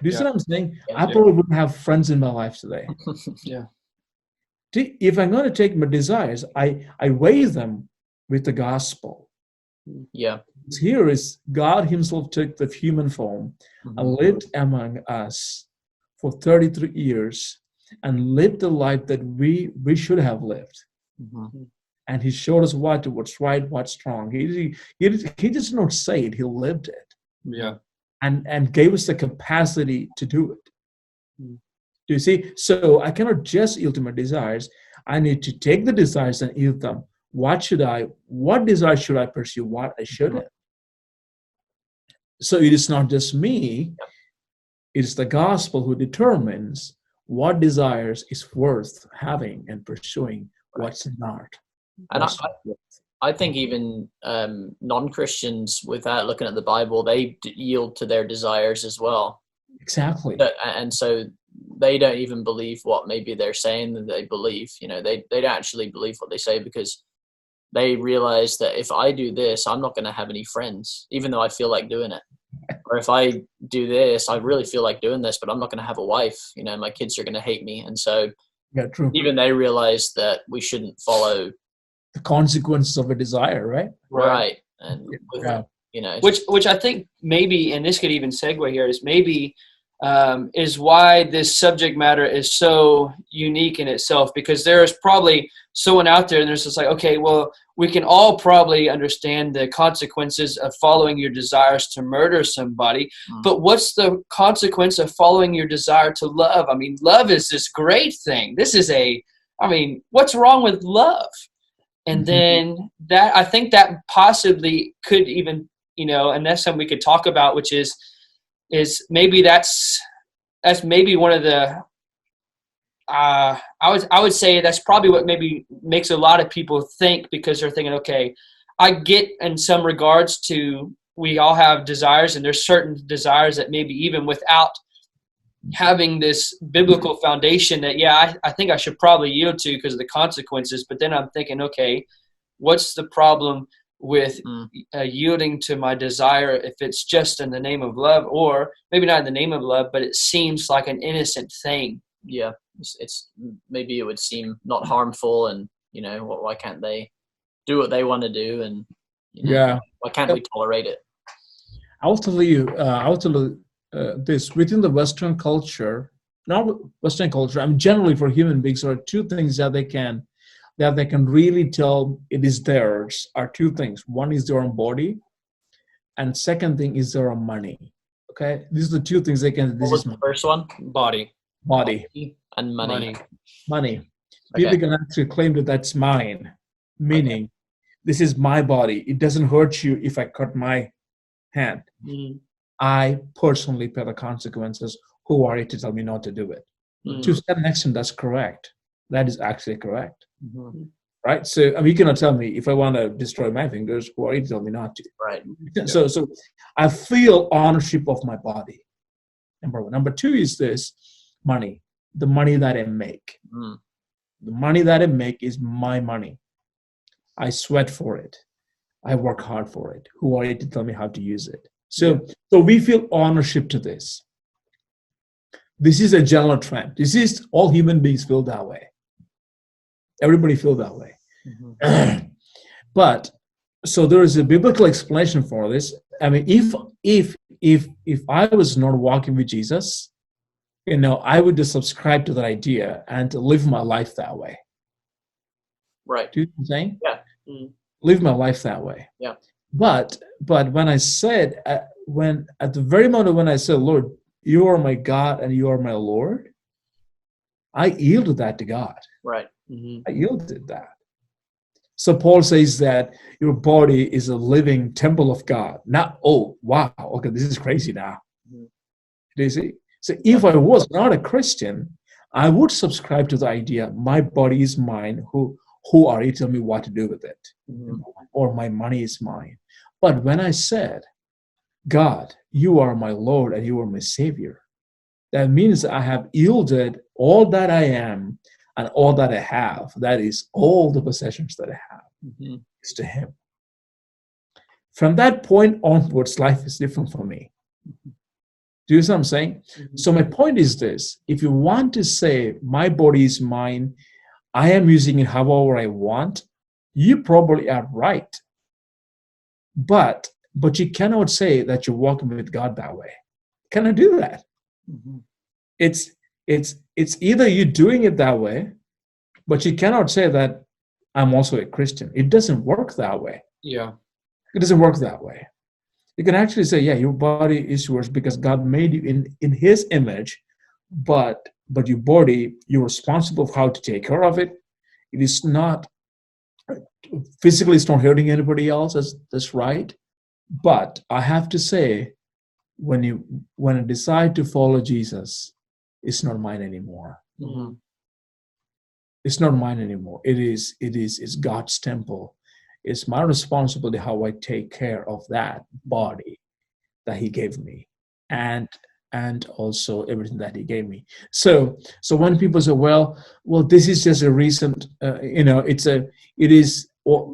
Do you see what I'm saying? Yeah. I probably wouldn't have friends in my life today. Yeah. If I'm going to take my desires, I weigh them with the gospel. Yeah. Here is God himself took the human form and lived among us for 33 years and lived the life that we should have lived. And he showed us what's right, what's wrong. He just not say it, he lived it. Yeah. And gave us the capacity to do it. Do you see? So I cannot just yield to my desires. I need to take the desires and yield them. What desire should I pursue? What I shouldn't. So it is not just me. It is the gospel who determines what desires is worth having and pursuing, what's not. And I think even non-Christians, without looking at the Bible, they yield to their desires as well. Exactly. And so they don't even believe what maybe they're saying that they believe. They don't actually believe what they say because they realize that if I do this, I'm not going to have any friends, even though I feel like doing it. Or if I do this, I really feel like doing this, but I'm not going to have a wife. My kids are going to hate me. And so even they realize that we shouldn't follow the consequences of a desire, right? Right. And which I think maybe, and this could even segue here, is maybe is why this subject matter is so unique in itself, because there's probably someone out there and there's just like, okay, well, we can all probably understand the consequences of following your desires to murder somebody, but what's the consequence of following your desire to love? I mean, love is this great thing. What's wrong with love? And then that, I think that possibly could even, and that's something we could talk about, which is maybe that's maybe one of the, I would say that's probably what maybe makes a lot of people think, because they're thinking, okay, I get in some regards to, we all have desires, and there's certain desires that maybe even without having this biblical foundation that, I think I should probably yield to because of the consequences. But then I'm thinking, okay, what's the problem with yielding to my desire if it's just in the name of love, or maybe not in the name of love, but it seems like an innocent thing. Yeah, it's maybe it would seem not harmful, and why can't they do what they want to do, and why can't we tolerate it? I'll tell you this: within the Western culture, not Western culture, generally for human beings, there are two things that they can really tell it is theirs. Are two things. One is their own body, and second thing is their own money. Okay, these are the two things they can. What was the first one? Body and money. Okay. People can actually claim that that's mine, meaning this is my body. It doesn't hurt you if I cut my hand. I personally pay the consequences. Who are you to tell me not to do it? To a certain extent, that's correct. That is actually correct. Right? So you cannot tell me if I want to destroy my fingers, who are you to tell me not to? Right. So I feel ownership of my body. Number one. Number two is this: money. The money that I make. The money that I make is my money. I sweat for it. I work hard for it. Who are you to tell me how to use it? So we feel ownership to this. This is a general trend. This is all human beings feel that way. Everybody feel that way. But so there is a biblical explanation for this. If I was not walking with Jesus, I would just subscribe to that idea and live my life that way. Right. Do you know what I'm saying? Yeah. Live my life that way. Yeah. But when I said, at the very moment when I said, Lord, you are my God and you are my Lord, I yielded that to God. Right. I yielded that. So Paul says that your body is a living temple of God. Not, oh, wow, okay, this is crazy now. Do you see? So if I was not a Christian, I would subscribe to the idea, my body is mine, who are you to tell me what to do with it? Or my money is mine. But when I said, God, you are my Lord and you are my Savior, that means I have yielded all that I am and all that I have, that is all the possessions that I have, is to Him. From that point onwards, life is different for me. Do you see what I'm saying? So my point is this: if you want to say my body is mine, I am using it however I want, you probably are right. But you cannot say that you're walking with God that way. Can I do that? It's either you doing it that way, but you cannot say that I'm also a Christian. It doesn't work that way. Yeah. It doesn't work that way. You can actually say, yeah, your body is yours because God made you in His image, but your body, you're responsible for how to take care of it. It is not physically, it's not hurting anybody else. That's right. But I have to say, when I decide to follow Jesus, it's not mine anymore. Mm-hmm. It's not mine anymore. It's God's temple. It's my responsibility how I take care of that body that He gave me, and also everything that He gave me. So when people say, well, this is just a recent,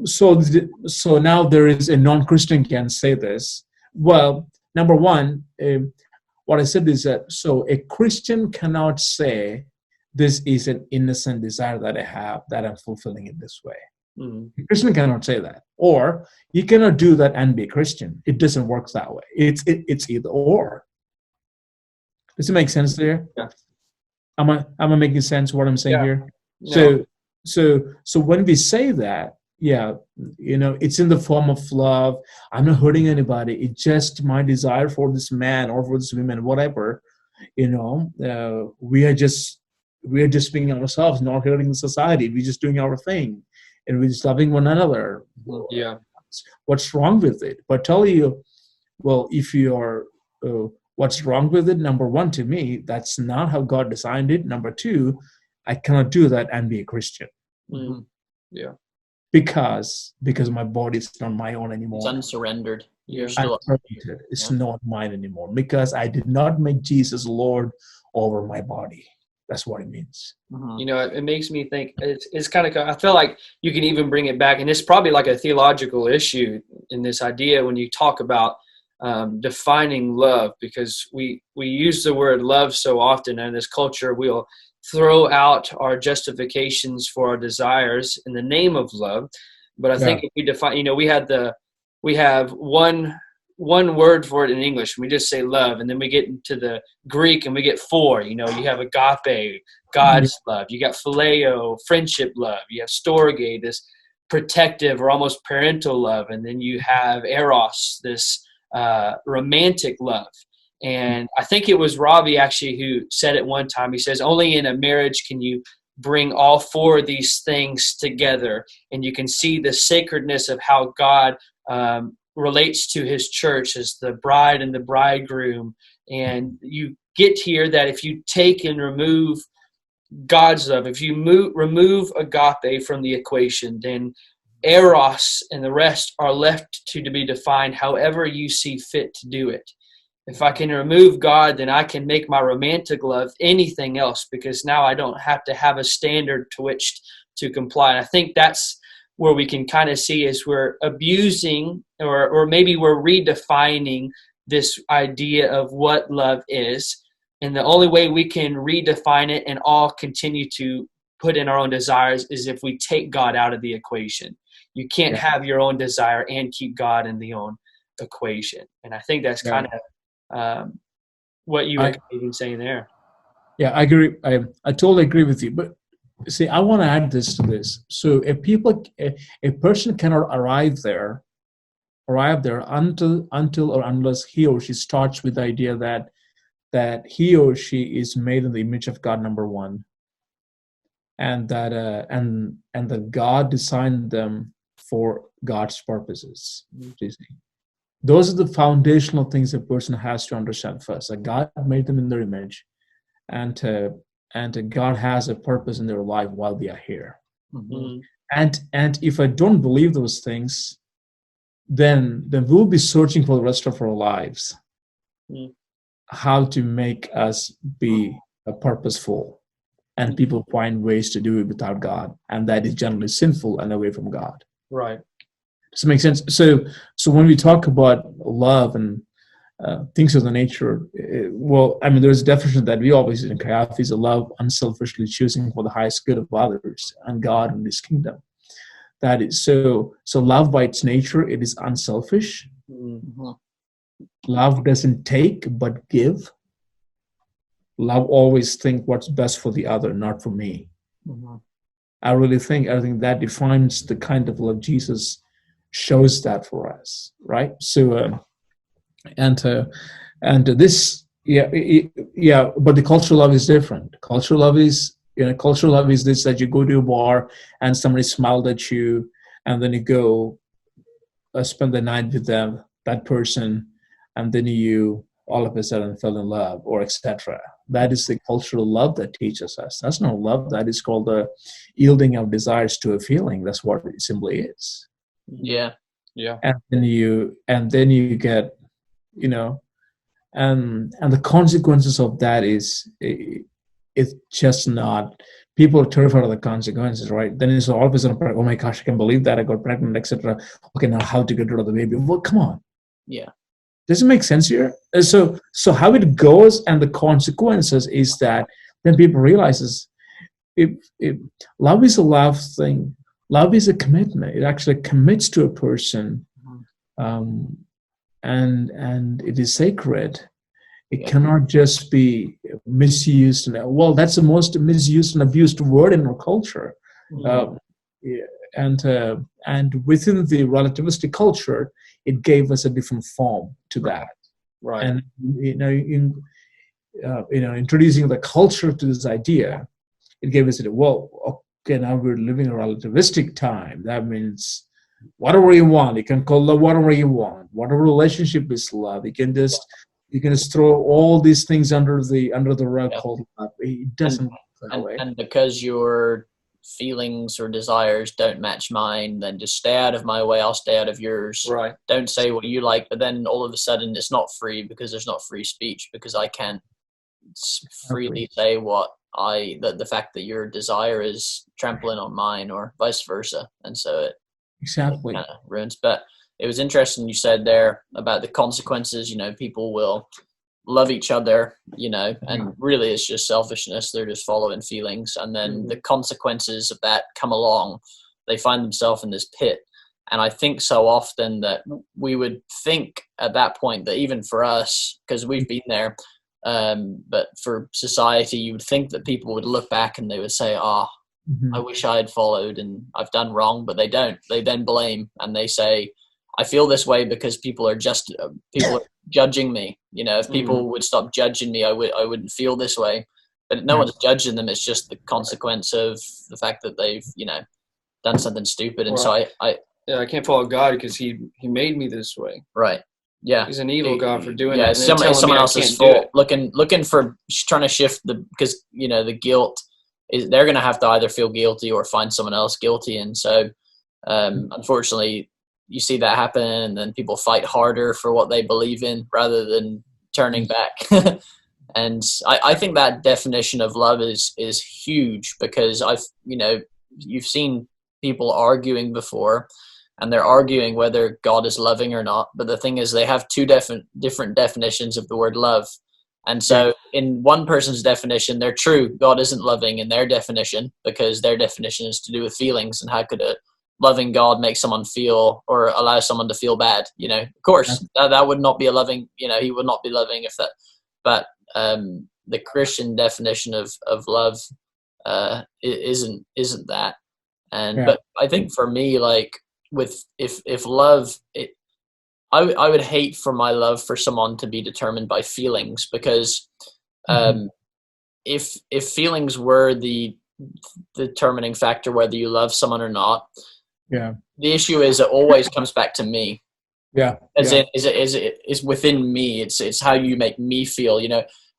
so now there is a non-Christian can say this. Well, number one, what I said is that so a Christian cannot say this is an innocent desire that I have that I'm fulfilling it this way. A Christian cannot say that, or you cannot do that and be a Christian. It doesn't work that way. It's either or. Does it make sense there? Yeah. Am I making sense what I'm saying here? No. So when we say that, yeah, it's in the form of love. I'm not hurting anybody. It's just my desire for this man or for this woman, whatever. We are just being ourselves, not hurting the society. We're just doing our thing, and we're just loving one another. Yeah. What's wrong with it? But tell you, well, if you are, what's wrong with it? Number one, to me, that's not how God designed it. Number two, I cannot do that and be a Christian. Mm-hmm. Yeah. Because my body is not my own anymore. It's unsurrendered. You're still it's not mine anymore because I did not make Jesus Lord over my body. That's what it means. It makes me think it's kind of, I feel like you can even bring it back, and it's probably like a theological issue in this idea when you talk about defining love, because we use the word love so often, and in this culture we'll throw out our justifications for our desires in the name of love. But I think if we define, we have one word for it in English. We just say love, and then we get into the Greek and we get four. You have agape, God's love. You got phileo, friendship love. You have storge, this protective or almost parental love, and then you have eros, this romantic love. And I think it was Robbie actually who said it one time. He says, only in a marriage can you bring all four of these things together, and you can see the sacredness of how God relates to His church as the bride and the bridegroom. And you get here that if you take and remove God's love, if you remove agape from the equation, then eros and the rest are left to be defined however you see fit to do it. If I can remove God, then I can make my romantic love anything else, because now I don't have to have a standard to which to comply. And I think that's where we can kind of see is we're abusing or maybe we're redefining this idea of what love is. And the only way we can redefine it and all continue to put in our own desires is if we take God out of the equation. You can't have your own desire and keep God in the own equation. And I think that's kind of what you were even saying there. Yeah, I agree. I totally agree with you. But see, I want to add this to this. So a person cannot arrive there until or unless he or she starts with the idea that he or she is made in the image of God, number one, and that that God designed them for God's purposes. Those are the foundational things a person has to understand first. That God made them in their image, and God has a purpose in their life while they are here. Mm-hmm. And if I don't believe those things, then we'll be searching for the rest of our lives how to make us be purposeful. And people find ways to do it without God, and that is generally sinful and away from God. Right. Does it make sense? So when we talk about love, and things of the nature. Well, I mean, there's a definition that we always in Kayafi is a love unselfishly choosing for the highest good of others and God and His kingdom. That is so. So love by its nature, it is unselfish. Mm-hmm. Love doesn't take but give. Love always think what's best for the other, not for me. Mm-hmm. I think that defines the kind of love Jesus shows that for us, right? So, and this, yeah. But the cultural love is different. Cultural love is this, that you go to a bar and somebody smiled at you, and then you go spend the night with them, that person, and then you all of a sudden fell in love, or etc. That is the cultural love that teaches us. That's not love. That is called the yielding of desires to a feeling. That's what it simply is. Yeah. And then you get, and the consequences of that is it's just not. People are terrified of the consequences, right? Then it's all of a sudden, oh my gosh, I can't believe that I got pregnant, etc. Okay, now how to get rid of the baby? Well, come on. Yeah. Does it make sense here? So how it goes and the consequences is that then people realizes if love is a love thing. Love is a commitment. It actually commits to a person, and it is sacred. It cannot just be misused. Well, that's the most misused and abused word in our culture. And within the relativistic culture, it gave us a different form to that. Right. And introducing the culture to this idea, it gave us okay, now we're living a relativistic time. That means whatever you want, you can call love whatever you want. Whatever relationship is love, you can just throw all these things under the rug called love. It doesn't work that way. And because your feelings or desires don't match mine, then just stay out of my way, I'll stay out of yours. Right. Don't say what you like, but then all of a sudden it's not free because there's not free speech, because I can't freely say what the fact that your desire is trampling on mine, or vice versa. And so it exactly kind of ruins. But it was interesting you said there about the consequences. People will love each other, and really it's just selfishness. They're just following feelings, and then the consequences of that come along. They find themselves in this pit. And I think so often that we would think at that point that even for us, because we've been there, but for society, you would think that people would look back and they would say, I wish I had followed and I've done wrong, but they don't. They then blame and they say, I feel this way because people are judging me. If people would stop judging me, I wouldn't feel this way. But no one's judging them. It's just the consequence of the fact that they've, done something stupid. And so I can't follow God because he made me this way. Right. Yeah. He's an evil God for doing that. Yeah, It's someone else's fault. Looking for trying to shift because the guilt is, they're going to have to either feel guilty or find someone else guilty. And so unfortunately you see that happen, and then people fight harder for what they believe in rather than turning back. And I think that definition of love is huge, because you've seen people arguing before, and they're arguing whether God is loving or not. But the thing is, they have two different definitions of the word love. And so in one person's definition, they're true. God isn't loving in their definition, because their definition is to do with feelings. And how could a loving God make someone feel or allow someone to feel bad? Of course, that would not be a loving, he would not be loving if that. But the Christian definition of love isn't that. And but I think for me, like, if love, I would hate for my love for someone to be determined by feelings, because if feelings were the determining factor whether you love someone or not, the issue is it always comes back to me. Is within me. It's how you make me feel.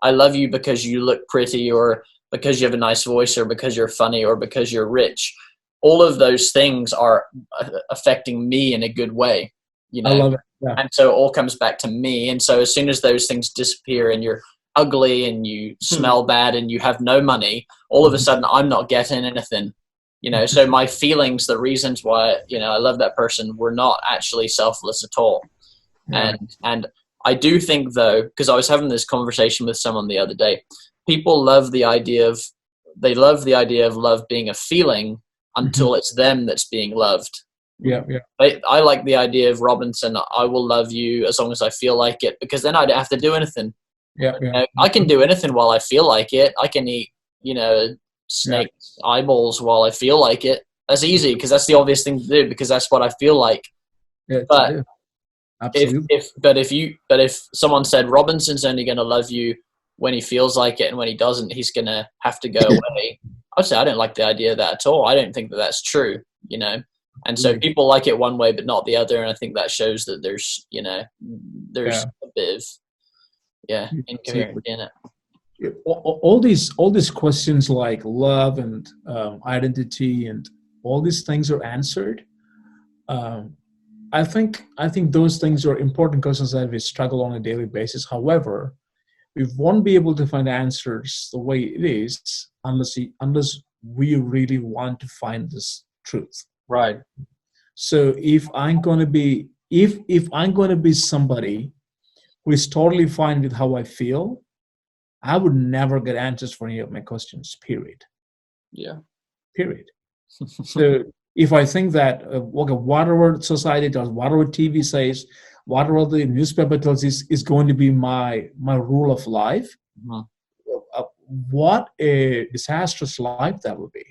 I love you because you look pretty, or because you have a nice voice, or because you're funny, or because you're rich. All of those things are affecting me in a good way, I love it. Yeah. And so it all comes back to me. And so as soon as those things disappear, and you're ugly and you smell bad and you have no money, all of a sudden I'm not getting anything, so my feelings, the reasons why, I love that person, were not actually selfless at all. And I do think, though, because I was having this conversation with someone the other day, people love the idea of love being a feeling until it's them that's being loved. Yeah. I like the idea of Robinson, I will love you as long as I feel like it, because then I don't have to do anything. Yeah. You know, I can do anything while I feel like it. I can eat, snake eyeballs while I feel like it. That's easy because that's the obvious thing to do because that's what I feel like. Yeah, But absolutely. if someone said Robinson's only going to love you when he feels like it, and when he doesn't, he's going to have to go away, I'd say I don't like the idea of that at all. I don't think that that's true, And so people like it one way but not the other, and I think that shows that there's a bit of incoherence in it. All these questions like love and identity and all these things are answered. I think those things are important questions that we struggle on a daily basis. However, we won't be able to find answers the way it is unless we really want to find this truth. Right. So if I'm going to be somebody who is totally fine with how I feel, I would never get answers for any of my questions. Period. Yeah. Period. So if I think that whatever society does, whatever TV says, whatever the newspaper tells is going to be my rule of life, what a disastrous life that would be,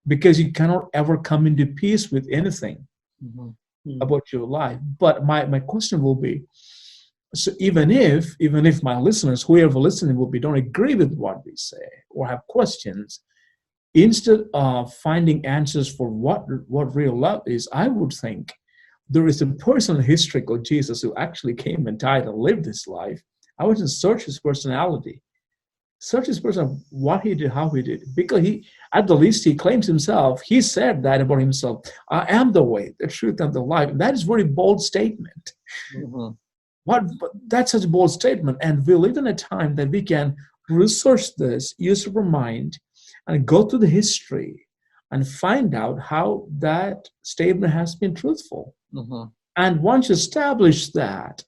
because you cannot ever come into peace with anything about your life. But my question will be, so even if my listeners, whoever listening will be, don't agree with what we say or have questions, instead of finding answers for what real love is, I would think there is a person in history called Jesus who actually came and died and lived this life. I would search his personality, search his person, what he did, how he did, because he, at the least, he claims himself. He said that about himself. I am the way, the truth, and the life. And that is a very bold statement. But that's such a bold statement, and we live in a time that we can research this, use our mind, and go to the history and find out how that statement has been truthful. And once you establish that,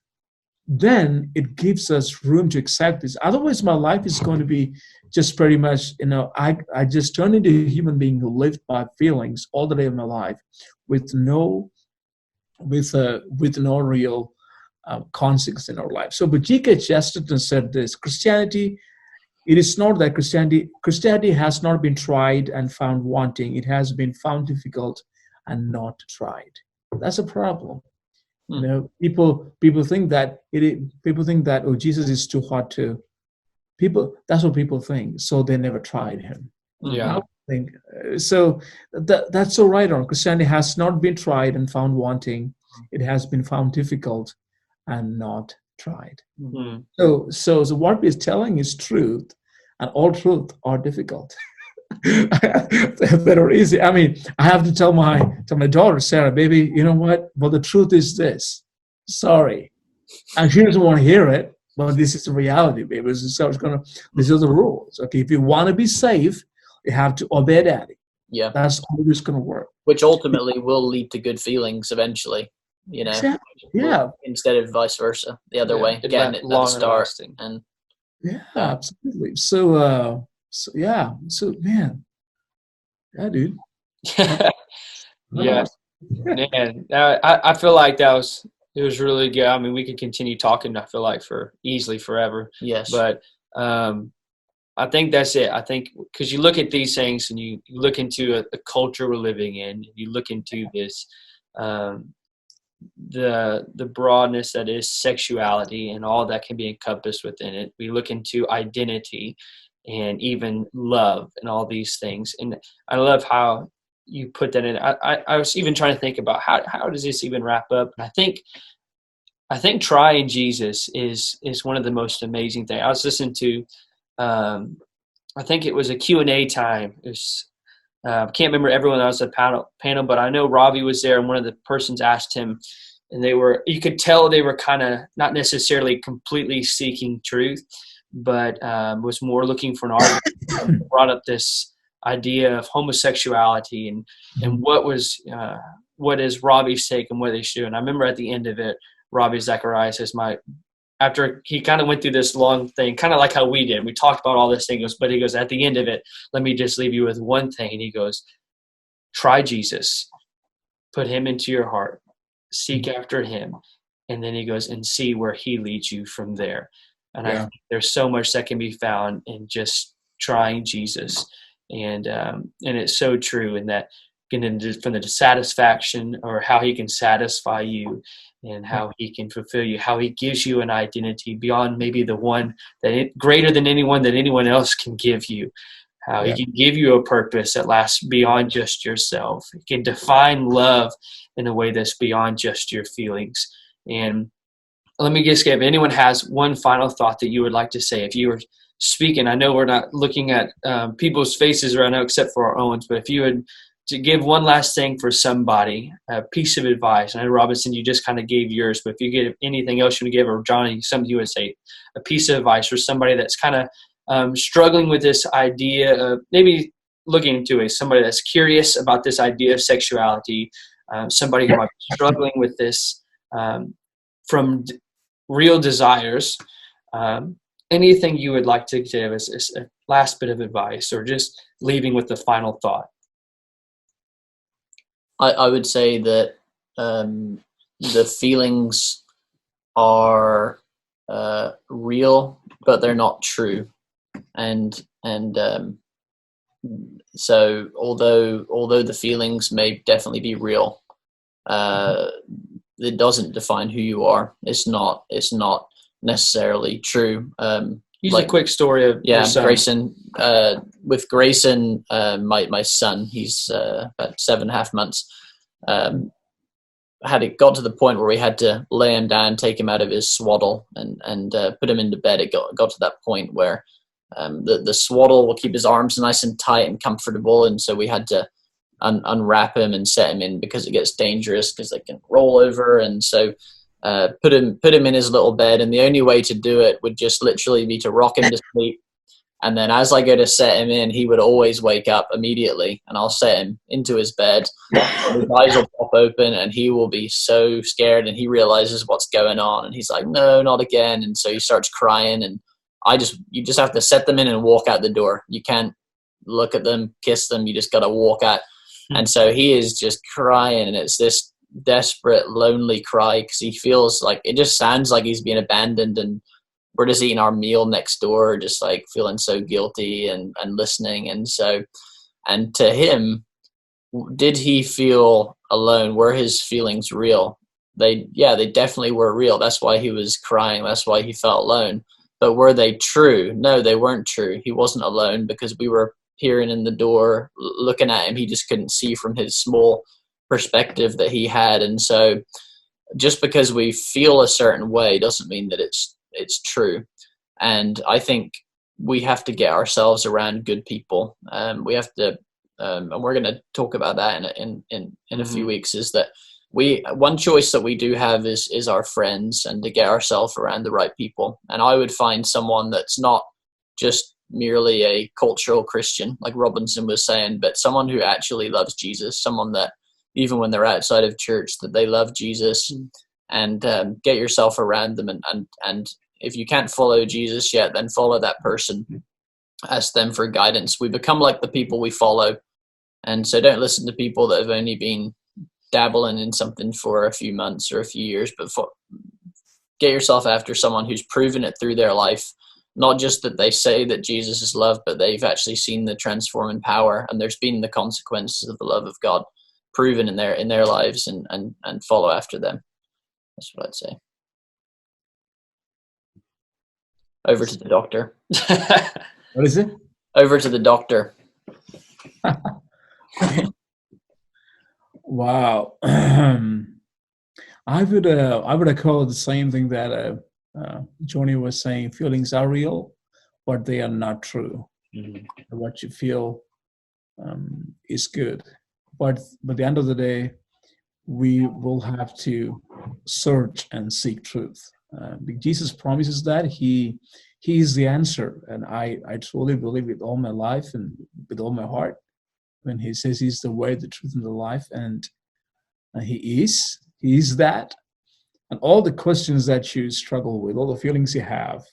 then it gives us room to accept this. Otherwise, my life is going to be just pretty much, I just turn into a human being who lived by feelings all the day of my life with no real consequence in our life. So, but G.K. Chesterton said this: Christianity, it is not that Christianity has not been tried and found wanting. It has been found difficult and not tried. That's a problem. People think that oh, Jesus is too hard to. That's what people think. So they never tried him. Yeah. I think so. That's so right on. Christianity has not been tried and found wanting. It has been found difficult and not tried. So what we're telling is truth, and all truth are difficult. That are easy. I mean, I have to tell my daughter, Sarah, baby, you know what? Well, the truth is this. Sorry. And she doesn't want to hear it, but this is the reality, baby. These are the rules. Okay, if you want to be safe, you have to obey daddy. Yeah. That's always going to work. Which ultimately will lead to good feelings eventually, Exactly. Yeah. Instead of vice versa, the other way. Getting it at the start. And absolutely. So man. Yeah, dude. Yeah. Man, I feel like it was really good. I mean, we could continue talking, I feel like, for easily forever. Yes. But I think that's it. I think because you look at these things and you look into the culture we're living in, you look into this, the broadness that is sexuality and all that can be encompassed within it. We look into identity and even love and all these things. And I love how you put that in. I was even trying to think about how does this even wrap up? And I think trying Jesus is one of the most amazing things. I was listening to, I think it was a Q&A time. It was, I can't remember everyone that was at the panel, but I know Robbie was there, and one of the persons asked him, and you could tell they were kind of not necessarily completely seeking truth, but was more looking for an argument. Brought up this idea of homosexuality and what is Robbie's take and what they should do. And I remember at the end of it, Robbie Zacharias, as my after he kind of went through this long thing, kind of like how we did. We talked about all this thing, but he goes, at the end of it, let me just leave you with one thing. And he goes, try Jesus, put him into your heart, seek after him. And then he goes, and see where he leads you from there. And I think there's so much that can be found in just trying Jesus. And it's so true in that, getting from the dissatisfaction, or how he can satisfy you, and how he can fulfill you, how he gives you an identity beyond maybe the one greater than anyone else can give you, how he can give you a purpose that lasts beyond just yourself. He can define love in a way that's beyond just your feelings. And let me just if anyone has one final thought that you would like to say, if you were speaking, I know we're not looking at people's faces right now except for our own, but if you would to give one last thing for somebody, a piece of advice. I know, Robinson, you just kind of gave yours, but if you get anything else you would give, or Johnny, something you would say, a piece of advice for somebody that's kind of struggling with this idea of maybe looking into it, somebody that's curious about this idea of sexuality, somebody who might be struggling with this from real desires, anything you would like to give as a last bit of advice, or just leaving with the final thought? I would say that the feelings are real, but they're not true. And so although the feelings may definitely be real, it doesn't define who you are. It's not necessarily true. Use a quick story of Grayson. With Grayson, my son, he's about 7.5 months. Got to the point where we had to lay him down, take him out of his swaddle, and put him into bed. It got to that point where the swaddle will keep his arms nice and tight and comfortable, and so we had to unwrap him and set him in, because it gets dangerous because they can roll over. And so put him in his little bed, and the only way to do it would just literally be to rock him to sleep. And then as I go to set him in, he would always wake up immediately, and I'll set him into his bed. His eyes will pop open, and he will be so scared, and he realizes what's going on, and he's like, no, not again. And so he starts crying, and you just have to set them in and walk out the door. You can't look at them, kiss them. You just got to walk out. And so he is just crying, and it's this desperate, lonely cry, because he feels like, it just sounds like he's being abandoned, and we're just eating our meal next door, just like feeling so guilty and listening. And so, and to him, did he feel alone? Were his feelings real? They definitely were real. That's why he was crying. That's why he felt alone. But were they true? No, they weren't true. He wasn't alone, because we were peering in the door, looking at him. He just couldn't see from his small perspective that he had. And so just because we feel a certain way doesn't mean that it's true. And I think we have to get ourselves around good people. We have to, and we're going to talk about that in a few weeks, is that one choice that we do have is our friends, and to get ourselves around the right people. And I would find someone that's not just merely a cultural Christian, like Robinson was saying, but someone who actually loves Jesus, someone that even when they're outside of church, that they love Jesus, and get yourself around them. And if you can't follow Jesus yet, then follow that person. Ask them for guidance. We become like the people we follow. And so don't listen to people that have only been dabbling in something for a few months or a few years, but get yourself after someone who's proven it through their life. Not just that they say that Jesus is love, but they've actually seen the transforming power, and there's been the consequences of the love of God proven in their lives, and follow after them. That's what I'd say. Over to the doctor. What is it? Over to the doctor. Wow. I would echo the same thing that Johnny was saying. Feelings are real, but they are not true. Mm-hmm. What you feel is good, but at the end of the day, we will have to search and seek truth. Jesus promises that he is the answer, and I truly believe with all my life and with all my heart when he says he's the way, the truth, and the life, and he is that. and all the questions that you struggle with, all the feelings you have,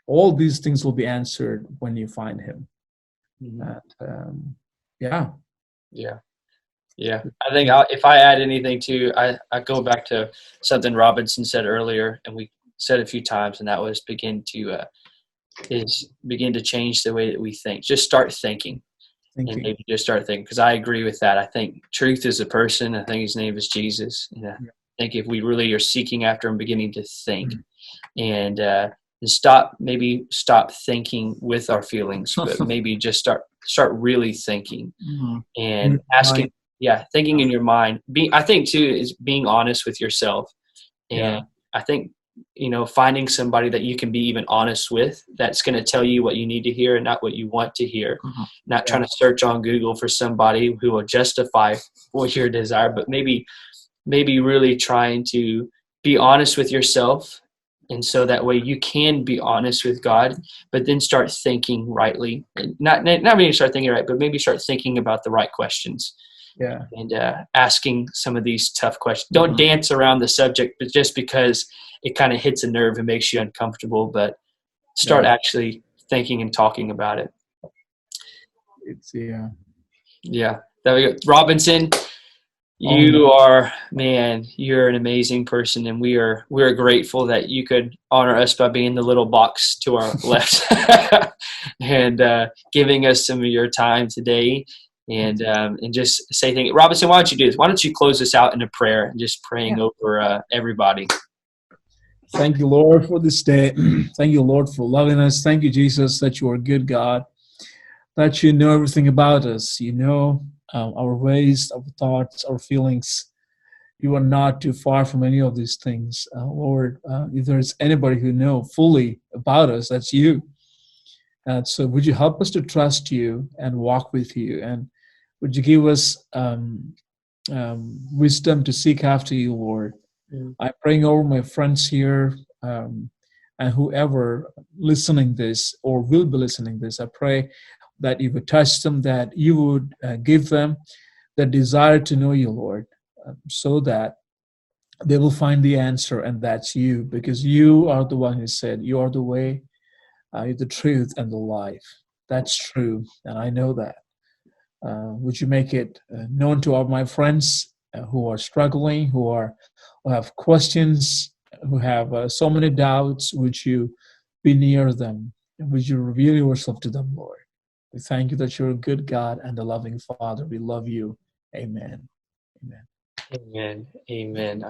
all these things will be answered when you find Him. And yeah. Yeah. I think if I add anything to, I go back to something Robinson said earlier, and we said a few times, and that was begin to change the way that we think. Just start thinking. And maybe just start thinking, because I agree with that. I think truth is a person. I think his name is Jesus. And I think if we really are seeking after him, beginning to think and stop thinking with our feelings, but maybe just start really thinking and asking. Yeah, thinking in your mind. I think too is being honest with yourself, and I think finding somebody that you can be even honest with, that's going to tell you what you need to hear and not what you want to hear. Not trying to search on Google for somebody who will justify what your desire, but maybe really trying to be honest with yourself, and so that way you can be honest with God, but then start thinking rightly. And not maybe start thinking right, but maybe start thinking about the right questions. And asking some of these tough questions. Don't dance around the subject, but just because it kind of hits a nerve and makes you uncomfortable, but start actually thinking and talking about it. There we go. Robinson, you're an amazing person, and we're grateful that you could honor us by being the little box to our left and giving us some of your time today. And just say thank you. Robinson, why don't you do this? Why don't you close us out in a prayer and just praying over everybody? Thank you, Lord, for this day. Thank you, Lord, for loving us. Thank you, Jesus, that you are a good God, that you know everything about us. You know our ways, our thoughts, our feelings. You are not too far from any of these things. Lord, if there's anybody who knows fully about us, that's you. And so would you help us to trust you and walk with you? And would you give us wisdom to seek after you, Lord? I'm praying over my friends here and whoever listening this or will be listening this. I pray that you would touch them, that you would give them the desire to know you, Lord, so that they will find the answer, and that's you, because you are the one who said you are the way, you're the truth, and the life. That's true, and I know that. Would you make it known to all my friends who are struggling, who have questions, who have so many doubts? Would you be near them? And would you reveal yourself to them, Lord? We thank you that you're a good God and a loving Father. We love you. Amen. Amen.